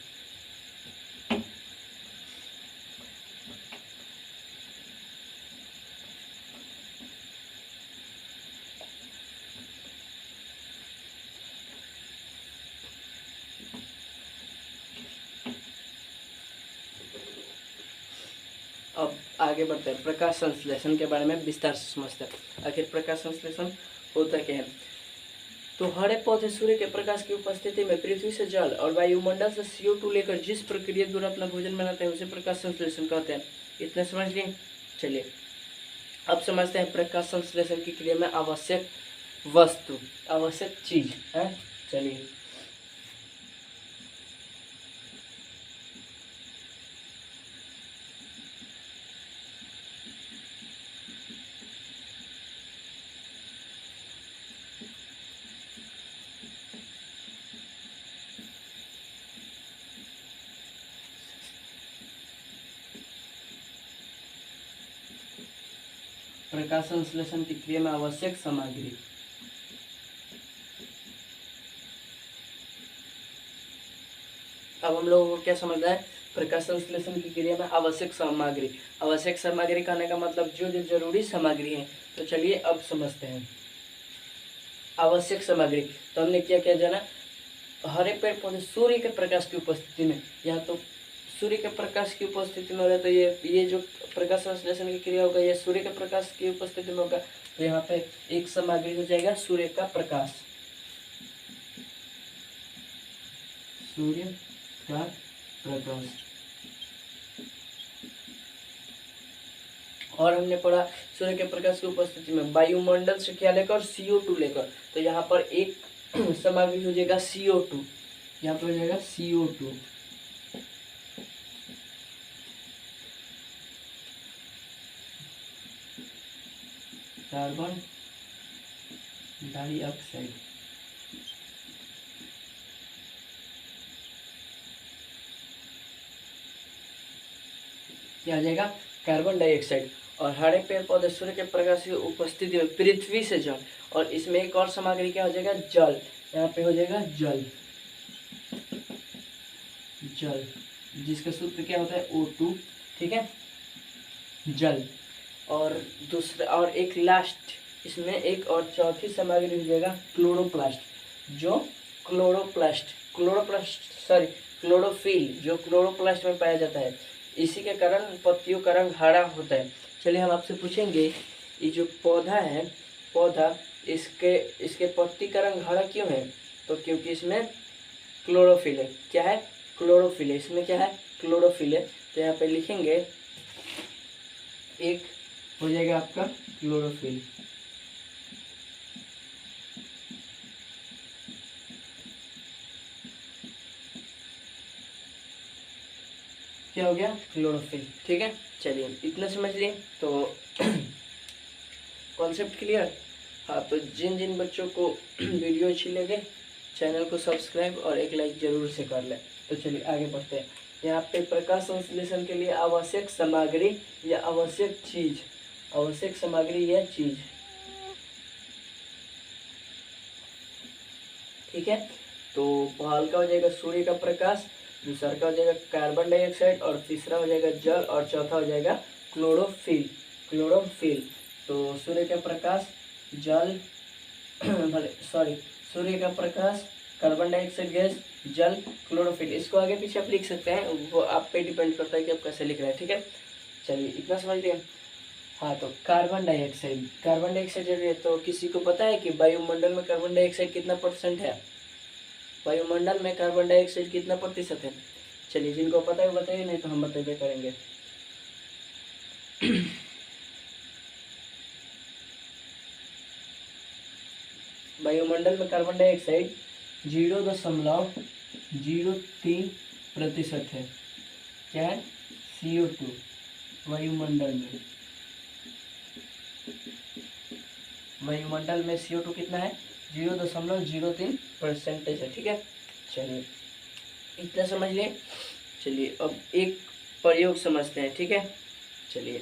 आगे बढ़ते हैं, प्रकाश संश्लेषण के बारे में विस्तार से समझते हैं। आखिर प्रकाश संश्लेषण होता क्या है। तो हरे पौधे सूर्य के प्रकाश की उपस्थिति में पृथ्वी से जल और वायुमंडल से CO2 लेकर जिस प्रक्रिया द्वारा अपना भोजन बनाते हैं उसे प्रकाश संश्लेषण कहते हैं। इतना समझ लिए। चलिए अब समझते हैं प्रकाश संश्लेषण की क्रिया में आवश्यक वस्तु, आवश्यक चीज है। चलिए प्रकाश संश्लेषण की क्रिया में आवश्यक सामग्री। अब हम लोगों को क्या समझना है, प्रकाश संश्लेषण की क्रिया में आवश्यक सामग्री। आवश्यक सामग्री कहने का मतलब जो जो जरूरी सामग्री है। तो चलिए अब समझते हैं आवश्यक सामग्री। तो हमने क्या क्या जाना, हरे पेड़ पौधे सूर्य के प्रकाश की उपस्थिति में, या तो सूर्य के प्रकाश की उपस्थिति में हो रहा है, तो ये जो प्रकाश संश्लेषण की क्रिया होगा ये सूर्य के प्रकाश की उपस्थिति में होगा। तो यहाँ पे एक सामग्री हो जाएगा सूर्य का प्रकाश, सूर्य का प्रकाश। और हमने पढ़ा सूर्य के प्रकाश की उपस्थिति में वायुमंडल से क्या लेकर, CO2 लेकर। तो यहाँ पर एक सामग्री हो जाएगा CO2, यहाँ पर हो जाएगा CO2। Carbon dioxide. क्या आ जाएगा, कार्बन डाइऑक्साइड। और हरे पेड़ पौधे सूर्य के प्रकाश की उपस्थिति में पृथ्वी से जल, और इसमें एक और सामग्री क्या हो जाएगा, जल। यहाँ पे हो जाएगा जल, जल जिसका सूत्र क्या होता है O2, ठीक है, जल। और दूसरा और एक लास्ट इसमें एक और चौथी सामग्री हो जाएगा क्लोरोप्लास्ट, जो क्लोरोफिल जो क्लोरोप्लास्ट में पाया जाता है। इसी के कारण पत्तियों का रंग हरा होता है। चलिए हम आपसे पूछेंगे, ये जो पौधा है, पौधा इसके पत्ती का रंग हरा क्यों है। तो क्योंकि इसमें क्लोरोफिल है। क्या है, क्लोरोफिल है। इसमें क्या है, क्लोरोफिल है। तो यहाँ पे लिखेंगे एक हो जाएगा आपका क्लोरोफिल। क्या हो गया, क्लोरोफिल। ठीक है, चलिए इतना समझ लिए तो कॉन्सेप्ट क्लियर। हाँ, तो जिन जिन बच्चों को वीडियो अच्छी लगे चैनल को सब्सक्राइब और एक लाइक जरूर से कर लें। तो चलिए आगे बढ़ते हैं। यहाँ पे प्रकाश संश्लेषण के लिए आवश्यक सामग्री या आवश्यक चीज, आवश्यक सामग्री या चीज, ठीक है। तो पहल का हो जाएगा सूर्य का प्रकाश, दूसरा का हो जाएगा कार्बन डाइऑक्साइड, और तीसरा हो जाएगा जल, और चौथा हो जाएगा क्लोरोफिल, क्लोरोफिल। तो सूर्य का प्रकाश, जल सूर्य का प्रकाश, कार्बन डाइऑक्साइड गैस, जल, क्लोरोफिल। इसको आगे पीछे आप लिख सकते हैं, वो आप पे डिपेंड करता है कि आप कैसे लिख रहे हैं। ठीक है, चलिए इतना समझ लिया। हाँ, तो कार्बन डाइऑक्साइड, कार्बन डाइऑक्साइड जरूरी है। तो किसी को पता है कि वायुमंडल में कार्बन डाइऑक्साइड कितना % है, वायुमंडल में कार्बन डाइऑक्साइड कितना % है। चलिए जिनको पता है बताइए, नहीं तो हम बताइए करेंगे। वायुमंडल में कार्बन डाइऑक्साइड 0.03% है। क्या है, CO2 वायुमंडल में, वायुमंडल में CO2 कितना है, 0.03% है। ठीक है, चलिए इतना समझ लिए। चलिए अब एक प्रयोग समझते हैं। ठीक है, चलिए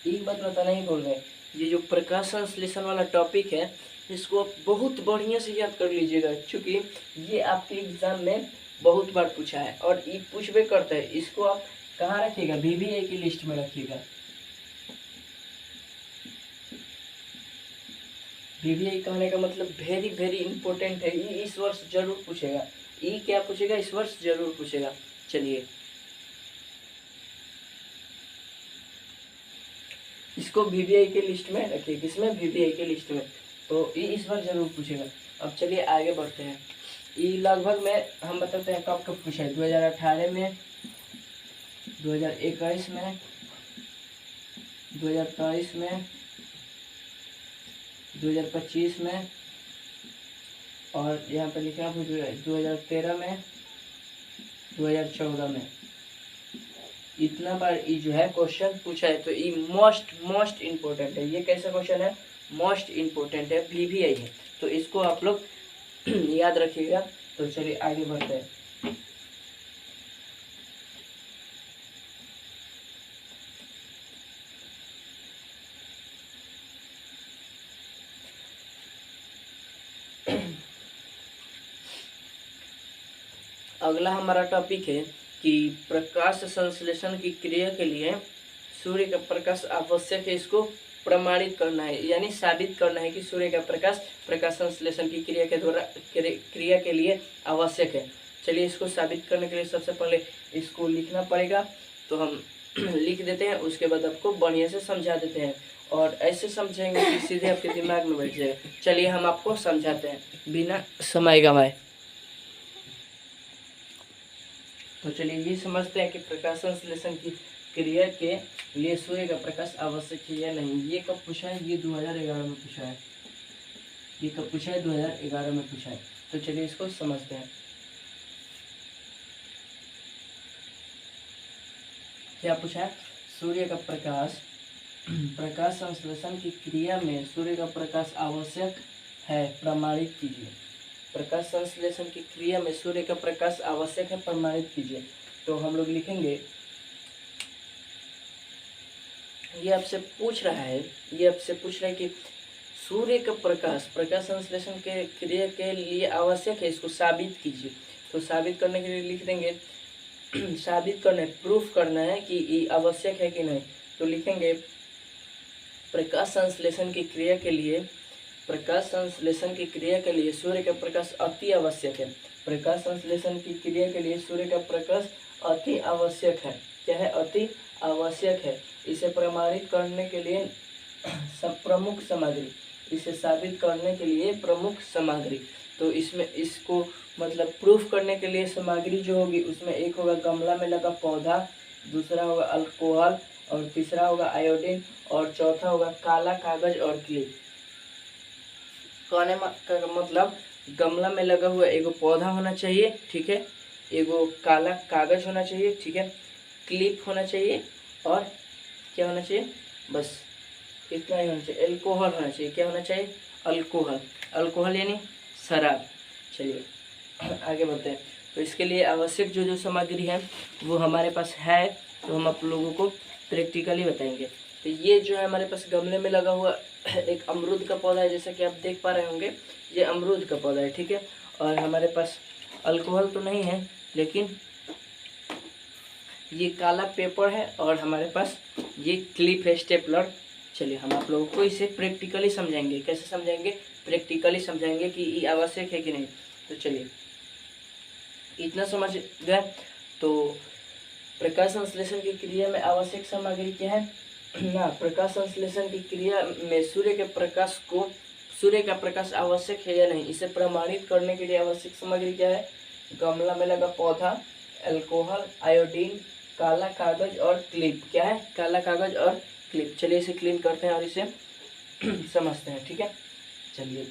एक बात बताना ही भूल गए, ये जो प्रकाश संश्लेषण वाला टॉपिक है इसको आप बहुत बढ़िया से याद कर लीजिएगा, क्योंकि ये आपके एग्जाम में बहुत बार पूछा है और ये पूछबे करता है। इसको आप कहाँ रखिएगा, VVA की लिस्ट में रखिएगा। VVA कहने का मतलब वेरी वेरी इंपॉर्टेंट है। ये इस वर्ष जरूर पूछेगा। ये क्या पूछेगा, इस वर्ष जरूर पूछेगा। चलिए इसको वीवीआई के लिस्ट में रखिए, किसमें, वीवीआई के लिस्ट में, तो ये इस बार जरूर पूछेगा। अब चलिए आगे बढ़ते हैं। ये लगभग में हम बताते हैं कब कब पूछा है, 2018 में, 2021 में, 2023 में, 2025 में, और यहाँ पर लिखा है 2013 में, 2014 में। इतना बार ये जो है क्वेश्चन पूछा है, तो ये मोस्ट इम्पोर्टेंट है। ये कैसा क्वेश्चन है, मोस्ट इम्पोर्टेंट है, वीवीआई है, तो इसको आप लोग याद रखिएगा। तो चलिए आगे बढ़ते हैं। अगला हमारा टॉपिक है कि प्रकाश संश्लेषण की क्रिया के लिए सूर्य का प्रकाश आवश्यक है। इसको प्रमाणित करना है, यानी साबित करना है कि सूर्य का प्रकाश प्रकाश संश्लेषण की क्रिया के द्वारा क्रिया के लिए आवश्यक है। चलिए इसको साबित करने के लिए सबसे पहले इसको लिखना पड़ेगा, तो हम लिख देते हैं, उसके बाद आपको बढ़िया से समझा देते हैं, और ऐसे समझेंगे कि सीधे आपके दिमाग में बैठ जाएगा। चलिए हम आपको समझाते हैं बिना समय गंवाए। तो चलिए ये समझते हैं कि प्रकाश संश्लेषण की क्रिया के लिए सूर्य का प्रकाश आवश्यक है या नहीं। ये कब पूछा है, ये 2011 में पूछा है। ये कब पूछा है, 2011 में पूछा है। तो चलिए इसको समझते हैं। क्या पूछा है, सूर्य का प्रकाश प्रकाश संश्लेषण की क्रिया में सूर्य का प्रकाश आवश्यक है, प्रमाणित कीजिए। प्रकाश संश्लेषण की क्रिया में सूर्य का प्रकाश आवश्यक है, प्रमाणित कीजिए। तो हम लोग लिखेंगे, ये आपसे पूछ रहा है, कि सूर्य का प्रकाश प्रकाश संश्लेषण के क्रिया के लिए आवश्यक है, इसको साबित कीजिए। तो साबित करने के लिए लिख देंगे साबित करना है, प्रूफ करना है कि ये आवश्यक है कि नहीं। तो लिखेंगे प्रकाश संश्लेषण की क्रिया के लिए सूर्य का प्रकाश अति आवश्यक है। प्रकाश संश्लेषण की क्रिया के लिए सूर्य का प्रकाश अति आवश्यक है। क्या है, अति आवश्यक है। इसे प्रमाणित करने के लिए प्रमुख सामग्री, इसे साबित करने के लिए प्रमुख सामग्री। तो इसमें इसको मतलब प्रूफ करने के लिए सामग्री जो होगी, उसमें एक होगा गमला में लगा पौधा, दूसरा होगा अल्कोहल, और तीसरा होगा आयोडीन, और चौथा होगा काला कागज और क्लिप। कहने का मतलब गमला में लगा हुआ एगो पौधा होना चाहिए, ठीक है, एगो काला कागज होना चाहिए, ठीक है, क्लिप होना चाहिए, और क्या होना चाहिए, बस इतना ही होना चाहिए, अल्कोहल होना चाहिए। क्या होना चाहिए, अल्कोहल। अल्कोहल यानी शराब। चलिए आगे बढ़ते हैं। तो इसके लिए आवश्यक जो जो सामग्री है वो हमारे पास है, तो हम आप लोगों को प्रैक्टिकली बताएंगे। तो ये जो है हमारे पास गमले में लगा हुआ एक अमरूद का पौधा है, जैसा कि आप देख पा रहे होंगे, ये अमरूद का पौधा है, ठीक है। और हमारे पास अल्कोहल तो नहीं है, लेकिन ये काला पेपर है, और हमारे पास ये क्लिप है, स्टेपलर। चलिए हम आप लोगों को इसे प्रैक्टिकली समझाएंगे। कैसे समझाएंगे, प्रैक्टिकली समझाएंगे कि ये आवश्यक है कि नहीं। तो चलिए इतना समझ गए। तो प्रकाश संश्लेषण की क्रिया में आवश्यक सामग्री क्या है ना, प्रकाश संश्लेषण की क्रिया में सूर्य का प्रकाश आवश्यक है या नहीं, इसे प्रमाणित करने के लिए आवश्यक सामग्री क्या है, गमला में लगा पौधा, अल्कोहल, आयोडीन, काला कागज और क्लिप। क्या है, काला कागज और क्लिप। चलिए इसे क्लीन करते हैं और इसे समझते हैं, ठीक है। चलिए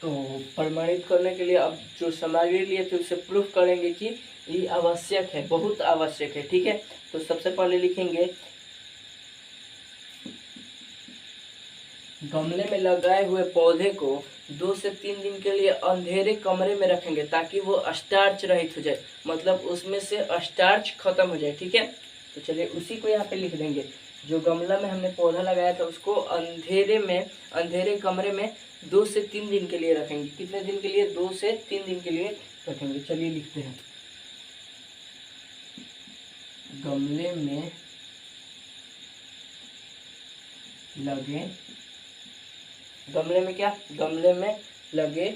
तो प्रमाणित करने के लिए अब जो सामग्री लिए थे उसे प्रूफ करेंगे कि ये आवश्यक है, बहुत आवश्यक है, ठीक है। तो सबसे पहले लिखेंगे गमले में लगाए हुए पौधे को 2 से 3 दिन के लिए अंधेरे कमरे में रखेंगे ताकि वो स्टार्च रहित हो जाए, मतलब उसमें से स्टार्च खत्म हो जाए। ठीक है, तो चलिए उसी को यहाँ पे लिख देंगे। जो गमला में हमने पौधा लगाया था उसको अंधेरे कमरे में 2 से 3 दिन के लिए रखेंगे। कितने दिन के लिए? 2 से 3 दिन के लिए रखेंगे। चलिए लिखते हैं, गमले में लगे, गमले में क्या? गमले में लगे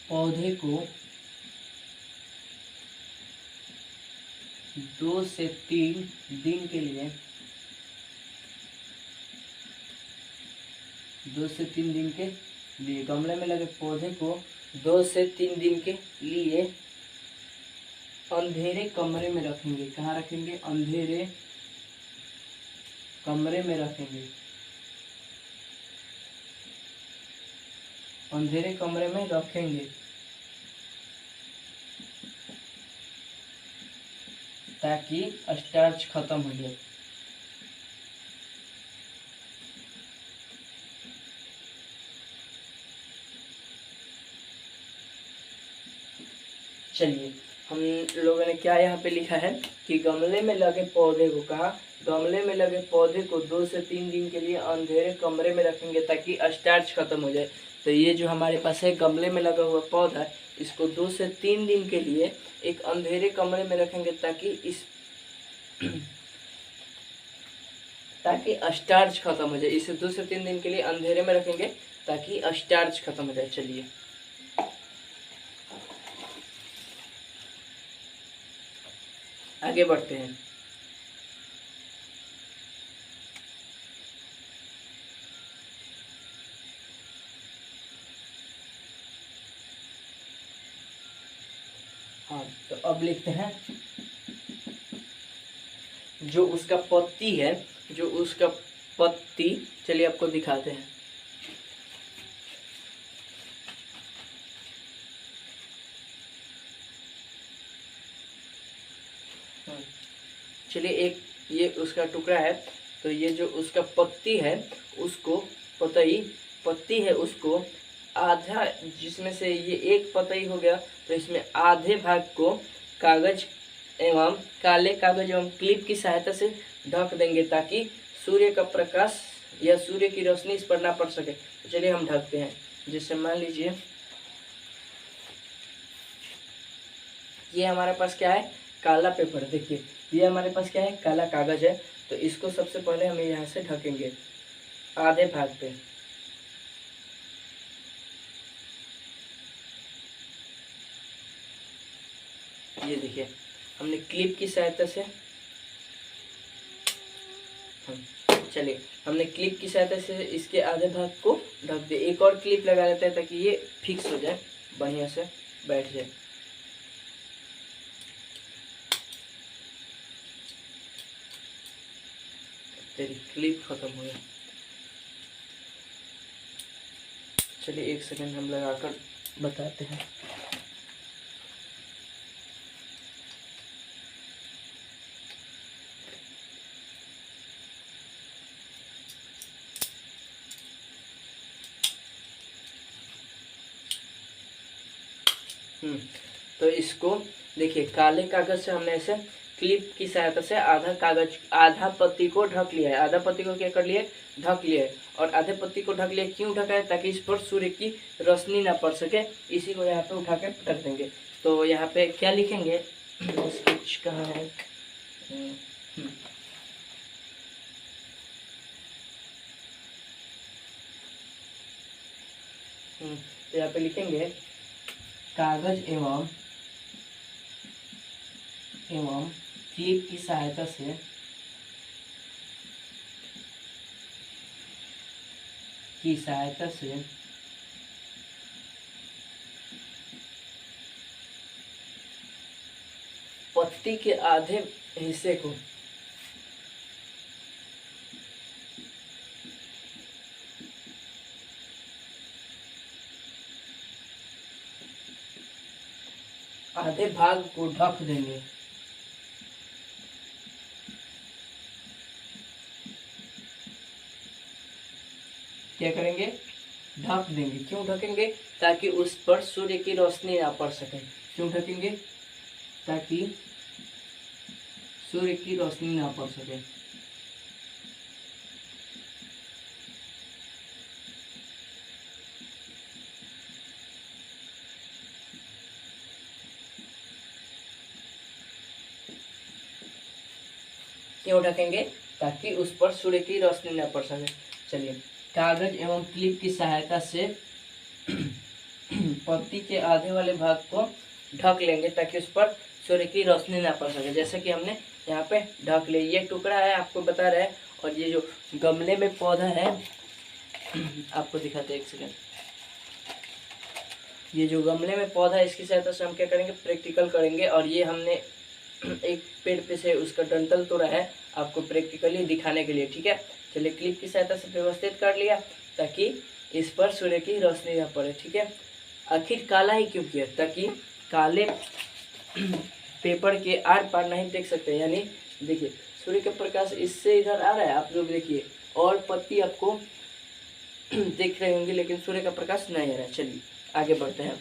पौधे को 2 से 3 दिन के लिए 2 से 3 दिन के लिए गमले में लगे पौधे को 2 से 3 दिन के लिए अंधेरे कमरे में रखेंगे। कहाँ रखेंगे? अंधेरे कमरे में रखेंगे। अंधेरे कमरे में रखेंगे ताकि स्टार्च खत्म हो जाए। चलिए हम लोगों ने क्या यहाँ पे लिखा है कि गमले में लगे पौधे को, कहा गमले में लगे पौधे को 2 से 3 दिन के लिए अंधेरे कमरे में रखेंगे ताकि स्टार्च खत्म हो जाए। तो ये जो हमारे पास है गमले में लगा हुआ पौधा, इसको 2 से 3 दिन के लिए एक अंधेरे कमरे में रखेंगे ताकि स्टार्च खत्म हो जाए। इसे 2 से 3 दिन के लिए अंधेरे में रखेंगे ताकि स्टार्च खत्म हो जाए। चलिए आगे बढ़ते हैं। हाँ, तो अब लिखते हैं जो उसका पत्ती है, जो उसका पत्ती, चलिए आपको दिखाते हैं। चलिए एक ये उसका टुकड़ा है, तो ये जो उसका पत्ती है उसको पत्ती है उसको आधा, जिसमें से ये एक पतई हो गया, तो इसमें आधे भाग को कागज एवं काले कागज एवं क्लिप की सहायता से ढक देंगे ताकि सूर्य का प्रकाश या सूर्य की रोशनी इस पर ना पड़ सके। तो चलिए हम ढकते हैं। जैसे मान लीजिए ये हमारे पास क्या है? काला पेपर। देखिए ये हमारे पास क्या है? काला कागज है। तो इसको सबसे पहले हमें यहाँ से ढकेंगे आधे भाग पे। ये देखिए हमने क्लिप की सहायता से चलिए हमने क्लिप की सहायता से इसके आधे भाग को ढक दिया। एक और क्लिप लगा लेते हैं ताकि ये फिक्स हो जाए, बढ़िया से बैठ जाए। तेरी क्लिप खत्म हो गई। चलिए एक सेकंड हम लगाकर बताते हैं। तो इसको देखिए काले कागज से हमने ऐसे क्लिप की सहायता से आधा पत्ती को ढक लिया है। आधा पत्ती को क्या कर लिया? ढक लिया है। और आधे पत्ती को ढक लिया, क्यों ढका है? ताकि इस पर सूर्य की रोशनी ना पड़ सके। इसी को यहाँ पे उठा के रख देंगे। तो यहाँ पे क्या लिखेंगे? स्केच कहाँ है? तो यहाँ पे लिखेंगे कागज एवं क्लिप की सहायता से पत्ती के आधे हिस्से को आधे भाग को ढक देंगे। क्या करेंगे, ढक देंगे। क्यों ढकेंगे, ताकि उस पर सूर्य की रोशनी ना पड़ सके। क्यों ढकेंगे, ताकि सूर्य की रोशनी ना पड़ सके। क्यों ढकेंगे, ताकि उस पर सूर्य की रोशनी न पड़ सके। चलिए, कागज एवं क्लिप की सहायता से पत्ती के आधे वाले भाग को ढक लेंगे ताकि उस पर सूर्य की रोशनी ना पड़ सके। जैसे कि हमने यहाँ पे ढक ले, ये टुकड़ा है आपको बता रहा है, और ये जो गमले में पौधा है आपको दिखाते हैं, एक सेकंड। ये जो गमले में पौधा है, इसकी सहायता से हम क्या करेंगे, प्रैक्टिकल करेंगे। और ये हमने एक पेड़ पे से उसका डंठल तोड़ा है आपको प्रैक्टिकली दिखाने के लिए, ठीक है। चलिए, क्लिप की सहायता से व्यवस्थित कर लिया ताकि इस पर सूर्य की रोशनी न पड़े, ठीक है। आखिर काला ही क्यों किया, ताकि काले पेपर के आर पार नहीं देख सकते। यानी देखिए, सूर्य का प्रकाश इससे इधर आ रहा है, आप लोग देखिए, और पत्ती आपको देख रहे होंगे, लेकिन सूर्य का प्रकाश नहीं आ रहा है। चलिए आगे बढ़ते हैं।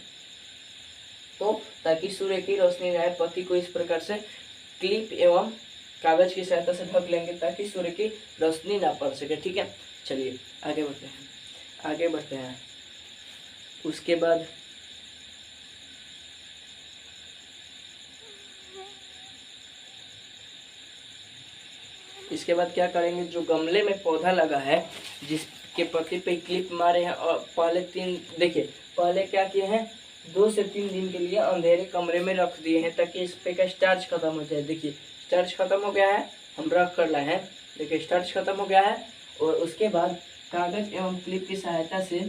तो ताकि सूर्य की रोशनी न आए, पत्ती को इस प्रकार से क्लिप एवं कागज की सहायता से ढक लेंगे ताकि सूर्य की रोशनी ना पड़ सके, ठीक है। चलिए आगे बढ़ते हैं, आगे बढ़ते हैं। उसके बाद इसके बाद क्या करेंगे, जो गमले में पौधा लगा है जिसके पत्ती पे क्लिप मारे हैं, और पहले देखिए, पहले क्या किए हैं, 2 से 3 दिन के लिए अंधेरे कमरे में रख दिए हैं ताकि इस पे का स्टार्च खत्म हो जाए। देखिए, स्टार्च खत्म हो गया है, हम रख कर लाए हैं। देखिए, स्टार्च खत्म हो गया है। और उसके बाद कागज एवं क्लिप की सहायता से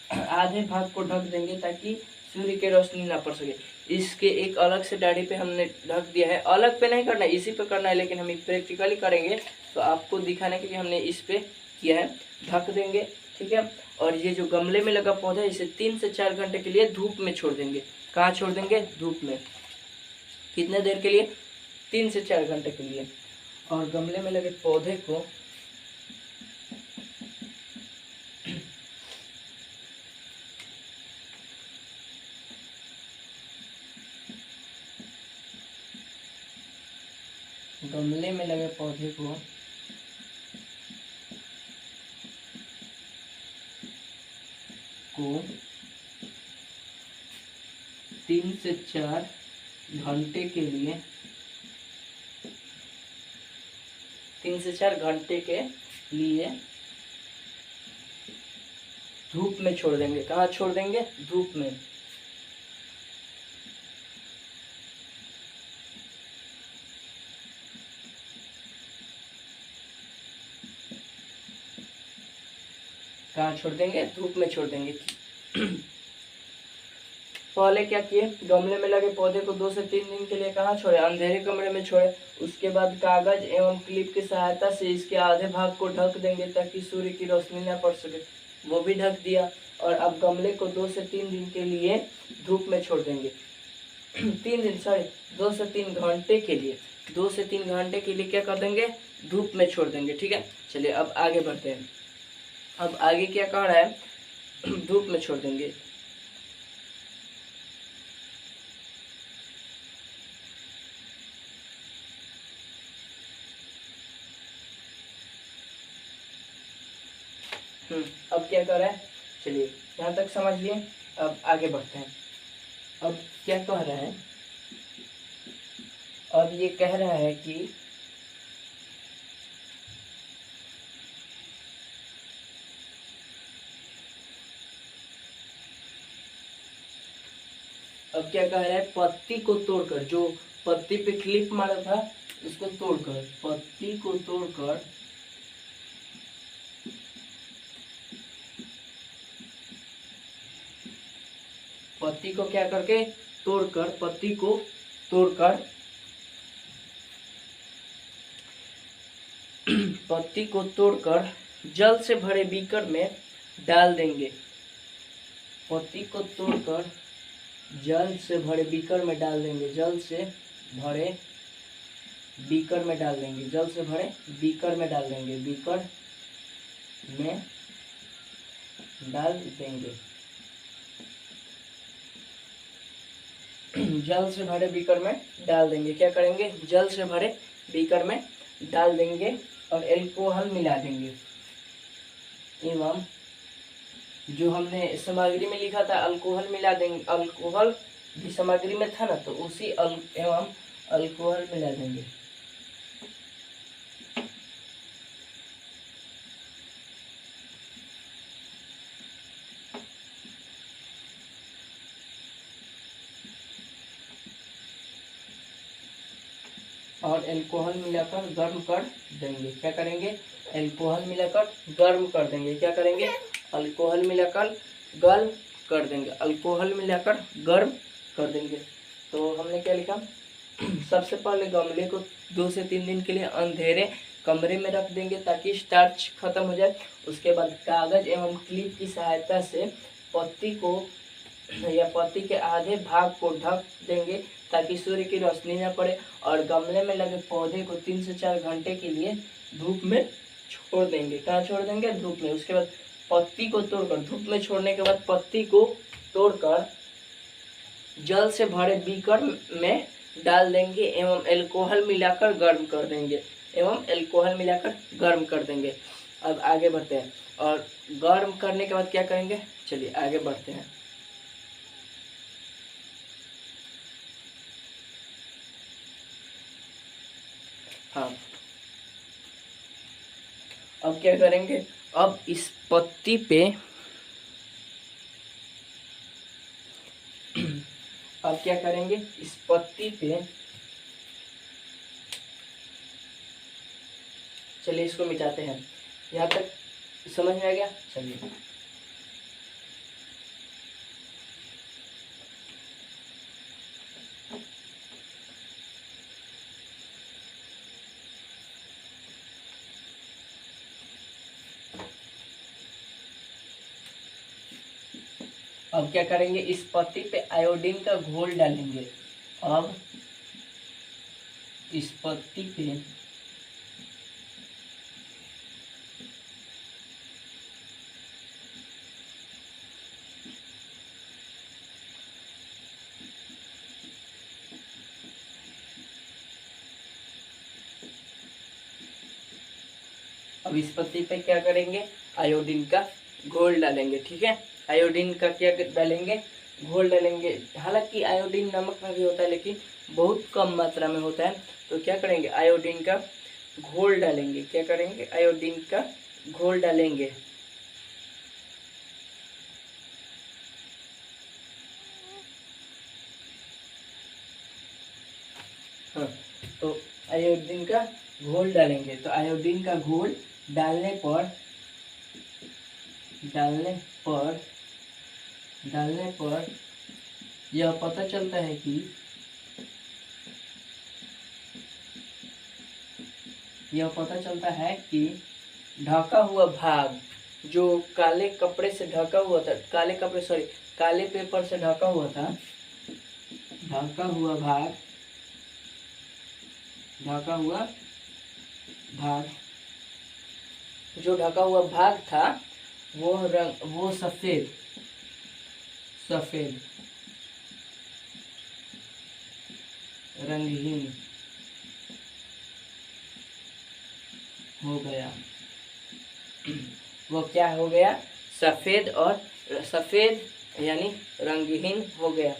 आधे भाग को ढक देंगे ताकि सूर्य की रोशनी ना पड़ सके। इसके एक अलग से डायरी पे हमने ढक दिया है, अलग पे नहीं करना है, इसी पे करना है, लेकिन हम प्रैक्टिकली करेंगे तो आपको दिखाने के लिए हमने इस पे किया है, ढक देंगे, ठीक है। और ये जो गमले में लगा पौधा है, इसे 3 से 4 घंटे के लिए धूप में छोड़ देंगे। कहाँ छोड़ देंगे, धूप में। कितने देर के लिए, 3 से 4 घंटे के लिए। और गमले में लगे पौधे को गमले में लगे पौधे को 3 से 4 घंटे के लिए 3 से 4 घंटे के लिए धूप में छोड़ देंगे। कहाँ छोड़ देंगे, धूप में। कहाँ छोड़ देंगे, धूप में छोड़ देंगे। पहले क्या किए, गमले में लगे पौधे को 2 से 3 दिन के लिए कहाँ छोड़े, अंधेरे कमरे में छोड़े। उसके बाद कागज एवं क्लिप की सहायता से इसके आधे भाग को ढक देंगे ताकि सूर्य की रोशनी न पड़ सके, वो भी ढक दिया। और अब गमले को 2 से 3 दिन के लिए धूप में छोड़ देंगे। 2 से 3 घंटे के लिए, 2 से 3 घंटे के लिए क्या कर देंगे, धूप में छोड़ देंगे, ठीक है। चलिए अब आगे बढ़ते हैं। अब आगे क्या कह रहा है, धूप में छोड़ देंगे। अब क्या कर रहा है, चलिए यहाँ तक समझ लिए। अब आगे बढ़ते हैं। अब क्या कह रहा है, अब ये कह रहा है कि अब क्या कह रहा है, पत्ती को तोड़कर, जो पत्ती पे क्लिप मारा था उसको तोड़कर, पत्ती को तोड़कर पत्ती को क्या करके, तोड़कर, पत्ती को तोड़कर पत्ती को तोड़कर जल से भरे बीकर में डाल देंगे। पत्ती को तोड़कर जल से भरे बीकर में डाल देंगे, जल से भरे बीकर में डाल देंगे, जल से भरे बीकर में डाल देंगे, बीकर में डाल देंगे। जल से भरे बीकर में डाल देंगे। क्या करेंगे? जल से भरे बीकर में डाल देंगे और एल्कोहल मिला देंगे। एवं जो हमने सामग्री में लिखा था अल्कोहल मिला देंगे, अल्कोहल भी सामग्री में था ना, तो उसी एवं अल्कोहल मिला देंगे। और एल्कोहल मिलाकर गर्म कर देंगे। क्या करेंगे? एल्कोहल मिलाकर गर्म कर देंगे। क्या करेंगे? अल्कोहल मिलाकर गर्म कर देंगे। अल्कोहल मिलाकर गर्म कर देंगे। तो हमने क्या लिखा? सबसे पहले गमले को 2 से 3 दिन के लिए अंधेरे कमरे में रख देंगे ताकि स्टार्च खत्म हो जाए। उसके बाद कागज एवं क्लिप की सहायता से पत्ती को या पत्ती के आधे भाग को ढक देंगे ताकि सूर्य की रोशनी न पड़े। और गमले में लगे पौधे को 3 से 4 घंटे के लिए धूप में छोड़ देंगे। कहाँ छोड़ देंगे? धूप में। उसके बाद पत्ती को तोड़कर, धूप में छोड़ने के बाद पत्ती को तोड़कर जल से भरे बीकर में डाल देंगे एवं एल्कोहल मिलाकर गर्म कर देंगे। एवं एल्कोहल मिलाकर गर्म कर देंगे। अब आगे बढ़ते हैं। और गर्म करने के बाद क्या करेंगे? चलिए आगे बढ़ते हैं। हाँ, अब क्या करेंगे? अब इस पत्ती पे अब क्या करेंगे? इस पत्ती पे, चलिए इसको मिटाते हैं। यहाँ तक समझ में आ गया? चलिए अब क्या करेंगे? इस पत्ती पे आयोडीन का घोल डालेंगे। अब इस पत्ती पे अब इस पत्ती पे क्या करेंगे? आयोडीन का घोल डालेंगे। ठीक है, आयोडीन का क्या डालेंगे? घोल डालेंगे। हालांकि आयोडीन नमक में भी होता है लेकिन बहुत कम मात्रा में होता है। तो क्या करेंगे? आयोडीन का घोल डालेंगे। क्या करेंगे? आयोडीन का घोल डालेंगे। हाँ, तो आयोडीन का घोल डालेंगे। तो आयोडीन का घोल डालने पर डालने पर डालने पर यह पता चलता है कि ढका हुआ भाग जो काले कपड़े से ढका हुआ था, काले पेपर से ढका हुआ था, ढका हुआ भाग जो ढका हुआ भाग था वो सफेद रंगहीन हो गया। वो क्या हो गया? सफेद यानी रंगहीन हो गया।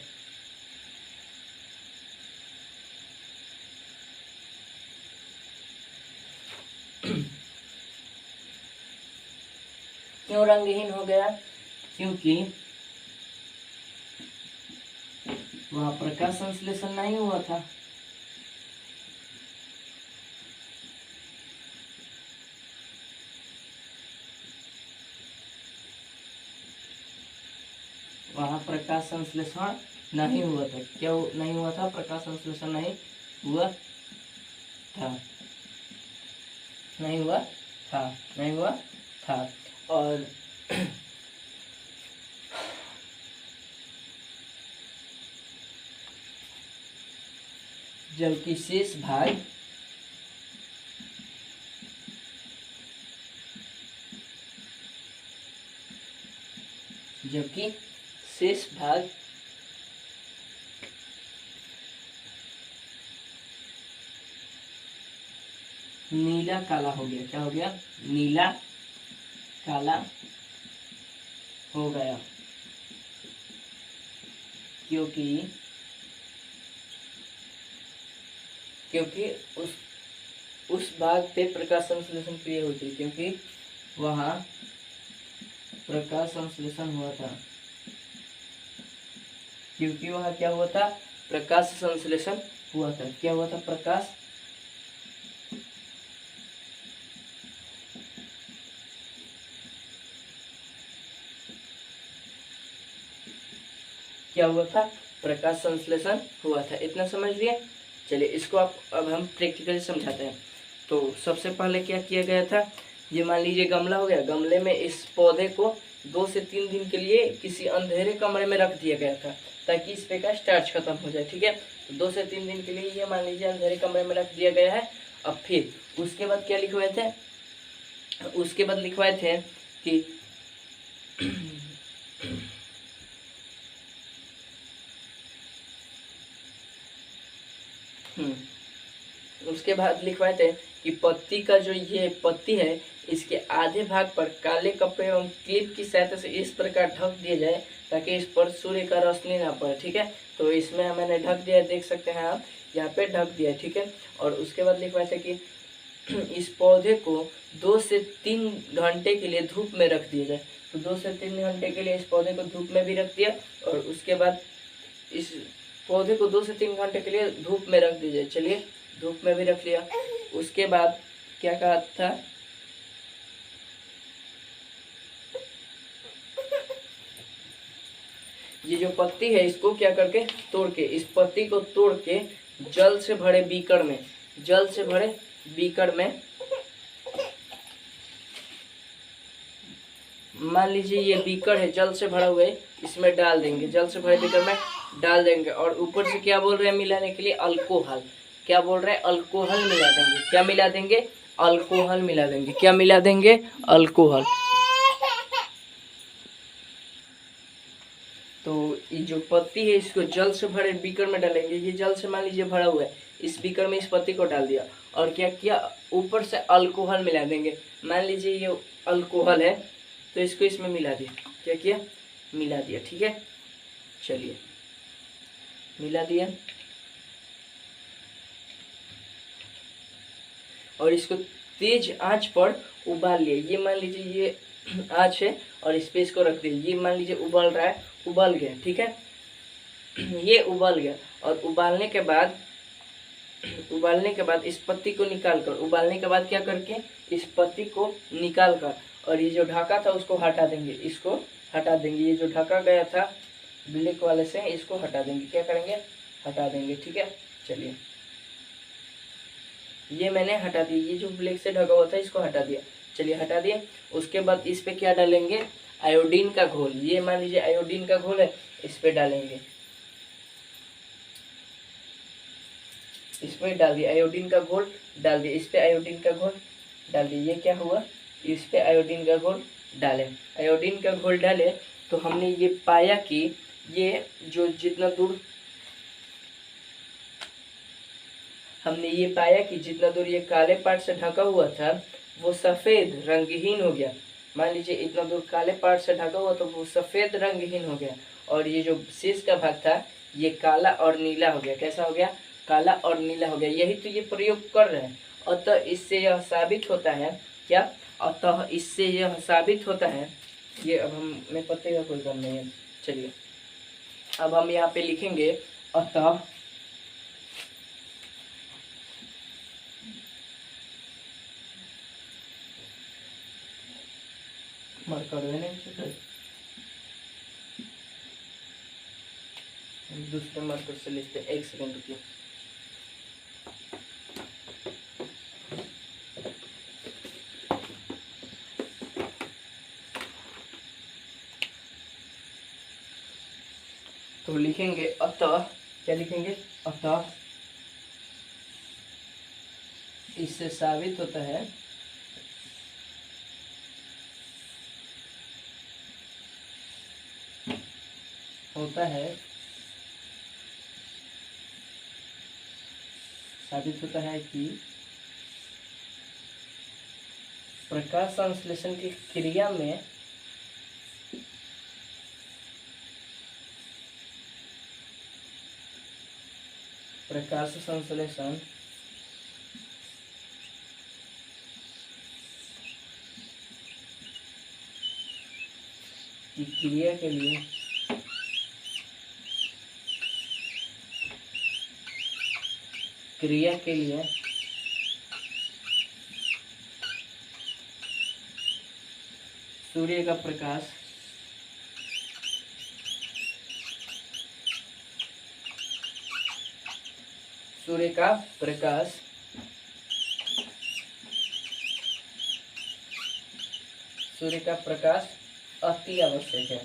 क्यों रंगहीन हो गया? क्योंकि वहाँ प्रकाश संश्लेषण नहीं हुआ था। वहाँ प्रकाश संश्लेषण नहीं हुआ था। क्या नहीं हुआ था? प्रकाश संश्लेषण नहीं हुआ था। और जबकि शेष भाग जबकि शेष भाग नीला काला हो गया। क्या हो गया? नीला काला हो गया, क्योंकि क्योंकि उस भाग पे प्रकाश संश्लेषण क्रिया हुई थी, क्योंकि वहां प्रकाश संश्लेषण हुआ था। क्योंकि वहां क्या हुआ था? प्रकाश संश्लेषण हुआ था। क्या हुआ था? प्रकाश क्या हुआ था? प्रकाश संश्लेषण हुआ था। इतना समझ लिए? चलिए इसको अब हम प्रैक्टिकली समझाते हैं। तो सबसे पहले क्या किया गया था? ये मान लीजिए गमला हो गया, गमले में इस पौधे को 2 से 3 दिन के लिए किसी अंधेरे कमरे में रख दिया गया था, ताकि इस पे का स्टार्च खत्म हो जाए। ठीक है, तो 2 से 3 दिन के लिए ये मान लीजिए अंधेरे कमरे में रख दिया गया है। अब फिर उसके बाद क्या लिखवाए थे? उसके बाद लिखवाए थे कि उसके बाद लिखवाए थे कि पत्ती का जो ये पत्ती है, इसके आधे भाग पर काले कपड़े एवं क्लिप की सहायता से इस प्रकार ढक दिया जाए ताकि इस पर सूर्य का रोशनी ना पड़े। ठीक है, तो इसमें मैंने ढक दिया, देख सकते हैं आप यहाँ पे ढक दिया। ठीक है, और उसके बाद लिखवाए थे कि इस पौधे को 2 से 3 घंटे के लिए धूप में रख दिया जाए। तो 2 से 3 घंटे के लिए इस पौधे को धूप में भी रख दिया, और उसके बाद इस पौधे को 2 से 3 घंटे के लिए धूप में रख दीजिए। चलिए धूप में भी रख लिया। उसके बाद क्या कहा था? ये जो पत्ती है इसको क्या करके तोड़ के, इस पत्ती को तोड़ के जल से भरे बीकर में, जल से भरे बीकर में, मान लीजिए ये बीकर है जल से भरा हुआ है, इसमें डाल देंगे, जल से भरे बीकर में डाल देंगे। और ऊपर से क्या बोल रहे हैं मिलाने के लिए? अल्कोहल। क्या बोल रहे हैं? अल्कोहल मिला देंगे। क्या मिला देंगे? अल्कोहल मिला देंगे। क्या मिला देंगे? अल्कोहल। तो ये जो पत्ती है इसको जल से भरे बीकर में डालेंगे। ये जल से मान लीजिए भरा हुआ है, इस बीकर में इस पत्ती को डाल दिया, और क्या किया? ऊपर से अल्कोहल मिला देंगे। मान लीजिए ये अल्कोहल है, तो इसको इसमें मिला दिया। क्या किया? मिला दिया। ठीक है, चलिए मिला दिया, और इसको तेज आंच पर उबाल लिया। ये मान लीजिए ये आंच है, और इस पे इसको रख दिया। ये मान लीजिए उबल रहा है, उबल गया। ठीक है, ये उबल गया, और उबालने के बाद इस पत्ती को निकाल कर, उबालने के बाद क्या करके इस पत्ती को निकाल कर, और ये जो ढका था उसको हटा देंगे, इसको हटा देंगे। ये जो ढका गया था ब्लैक वाले से, इसको हटा देंगे। क्या करेंगे? हटा देंगे। ठीक है, चलिए ये मैंने हटा दिया, ये जो ब्लैक से ढका हुआ था इसको हटा दिया। चलिए हटा दिया। उसके बाद इस पे क्या डालेंगे? आयोडीन का घोल। ये मान लीजिए आयोडीन का घोल है, इस पे डालेंगे, इस पे डाल दिया आयोडीन का घोल, डाल दिया। इस पे आयोडीन का घोल डाल दिया। ये क्या हुआ? इस पे आयोडीन का घोल डाले। आयोडीन का घोल डाले तो हमने ये पाया कि ये जो जितना दूर हमने ये पाया कि जितना दूर ये काले पार्ट से ढका हुआ था वो सफ़ेद रंगहीन हो गया। मान लीजिए इतना दूर काले पार्ट से ढका हुआ तो वो सफ़ेद रंगहीन हो गया, और ये जो शेष का भाग था ये काला और नीला हो गया। कैसा हो गया? काला और नीला हो गया। यही तो ये प्रयोग कर रहे हैं। अतः इससे यह साबित होता है क्या? अतः इससे यह साबित होता है, ये अब हमें पत्ते का कोई काम नहीं है। चलिए अब हम यहाँ पे लिखेंगे अतः मार्कर है नहीं, दूसरे मार्कर से लिखते हैं। 1 सेकंड रुकिए। तो लिखेंगे अतः, क्या लिखेंगे? अतः इससे साबित होता है होता है, साबित होता है कि प्रकाश संश्लेषण की क्रिया में प्रकाश संश्लेषण की क्रिया के लिए सूर्य का प्रकाश सूर्य का प्रकाश सूर्य का प्रकाश अति आवश्यक है।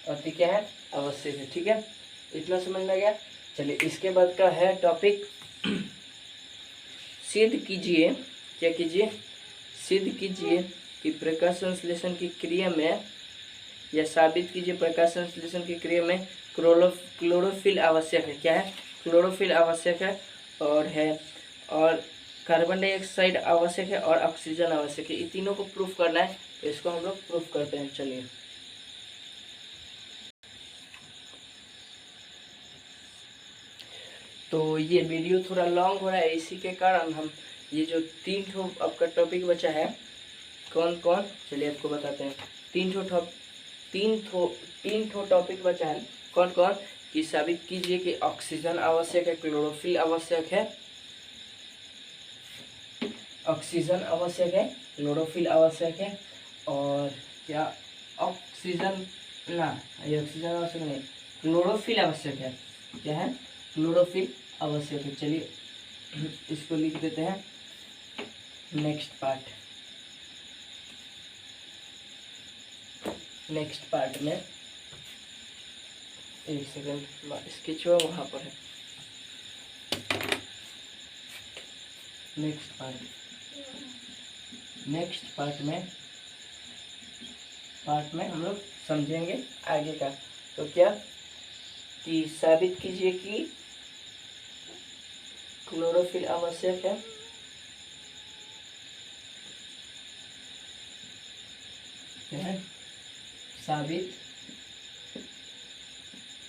अति क्या है, आवश्यक है। ठीक है, इतना समझ में आ गया। चलिए इसके बाद का है टॉपिक, सिद्ध कीजिए, क्या कीजिए, सिद्ध कीजिए कि प्रकाश संश्लेषण की क्रिया में, या साबित कीजिए प्रकाश संश्लेषण की क्रिया में क्लोरोफिल आवश्यक है। क्या है, क्लोरोफिल आवश्यक है, और कार्बन डाइऑक्साइड आवश्यक है, और ऑक्सीजन आवश्यक है। ये तीनों को प्रूफ करना है, इसको हम लोग प्रूफ करते हैं। चलिए तो ये वीडियो थोड़ा लॉन्ग हो रहा है, इसी के कारण हम ये जो 3 ठो आपका टॉपिक बचा है, कौन कौन, चलिए आपको बताते हैं। 3 ठो टॉपिक बचा है, कौन कौन, कि साबित कीजिए कि ऑक्सीजन आवश्यक है, क्लोरोफिल आवश्यक है, ऑक्सीजन आवश्यक है, क्लोरोफिल आवश्यक है, और क्या, ऑक्सीजन ना, ये ऑक्सीजन आवश्यक नहीं, क्लोरोफिल आवश्यक है। क्या है, क्लोरोफिल आवश्यक है। चलिए इसको लिख देते हैं, नेक्स्ट पार्ट में, एक सेकंड, स्केच हुआ वहाँ पर है, नेक्स्ट पार्ट में हम लोग समझेंगे आगे का। तो क्या, कि साबित कीजिए कि क्लोरोफिल आवश्यक है, क्या है, साबित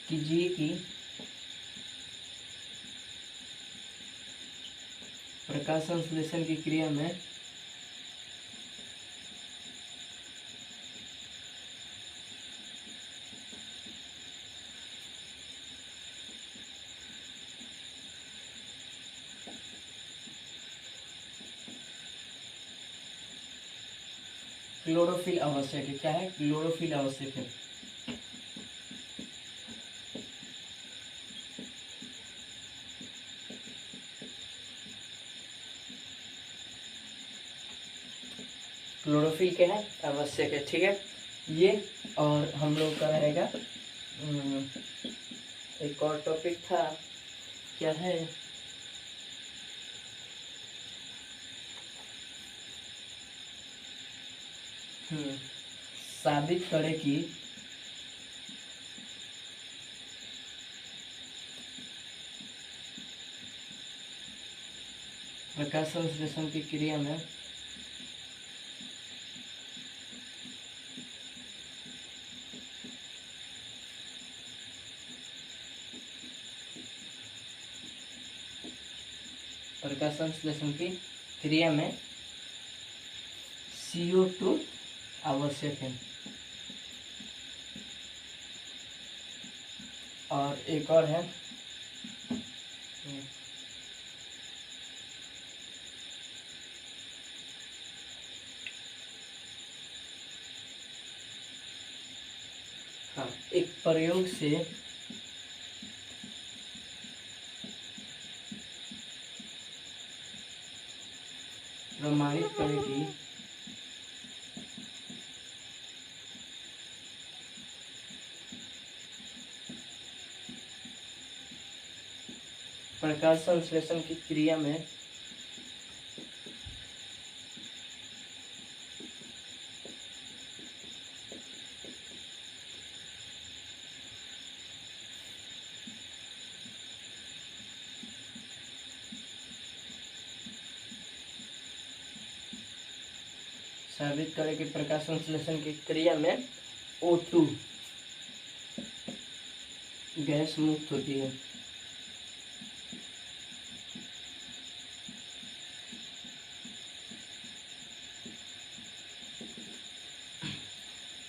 कीजिए कि प्रकाश संश्लेषण की क्रिया में क्लोरोफिल आवश्यक है। क्या है, क्लोरोफिल आवश्यक है। क्लोरोफिल क्या है, आवश्यक है। ठीक है, ये, और हम लोग का रहेगा एक और टॉपिक था, क्या है, साबित करें कि प्रकाश संश्लेषण की क्रिया में प्रकाश संश्लेषण की क्रिया में CO2 आवश्यक है। और एक और है, हाँ, एक प्रयोग से प्रमाणित करें कि प्रकाश संश्लेषण की क्रिया में साबित करें कि प्रकाश संश्लेषण की क्रिया में O2 गैस मुक्त होती है।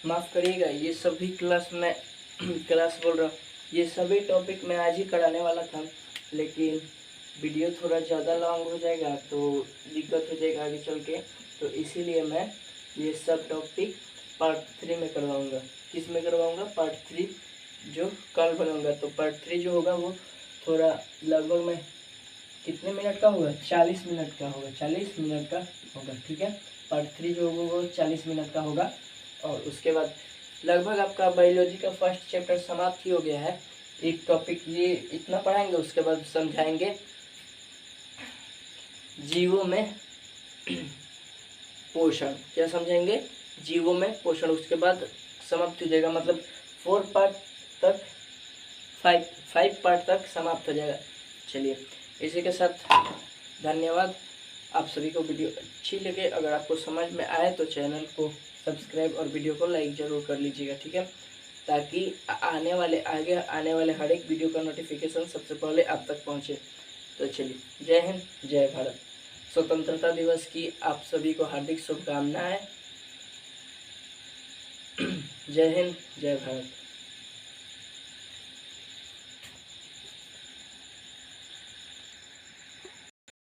माफ करिएगा, ये सभी क्लास में क्लास बोल रहा हूँ, ये सभी टॉपिक मैं आज ही कराने वाला था, लेकिन वीडियो थोड़ा ज़्यादा लॉन्ग हो जाएगा तो दिक्कत हो जाएगा आगे चल के, तो इसीलिए मैं ये सब टॉपिक पार्ट 3 में करवाऊँगा। किस में करवाऊँगा? पार्ट 3 जो कल बनाऊँगा। तो पार्ट 3 जो होगा वो थोड़ा लगभग में कितने मिनट का होगा? 40 मिनट का होगा, 40 मिनट का होगा, ठीक है। पार्ट 3 जो होगा वो 40 मिनट का होगा। और उसके बाद लगभग आपका बायोलॉजी का फर्स्ट चैप्टर समाप्त ही हो गया है। एक टॉपिक ये इतना पढ़ाएंगे, उसके बाद समझाएंगे जीवों में पोषण। क्या समझाएंगे? जीवों में पोषण। उसके बाद समाप्त हो जाएगा, मतलब 4 पार्ट तक, 5 पार्ट तक समाप्त हो जाएगा। चलिए, इसी के साथ धन्यवाद। आप सभी को वीडियो अच्छी लगे, अगर आपको समझ में आए तो चैनल को सब्सक्राइब और वीडियो को लाइक ज़रूर कर लीजिएगा, ठीक है, ताकि आगे आने वाले हर एक वीडियो का नोटिफिकेशन सबसे पहले आप तक पहुंचे। तो चलिए, जय हिंद, जय भारत। स्वतंत्रता दिवस की आप सभी को हार्दिक शुभकामनाएं। जय हिंद, जय भारत।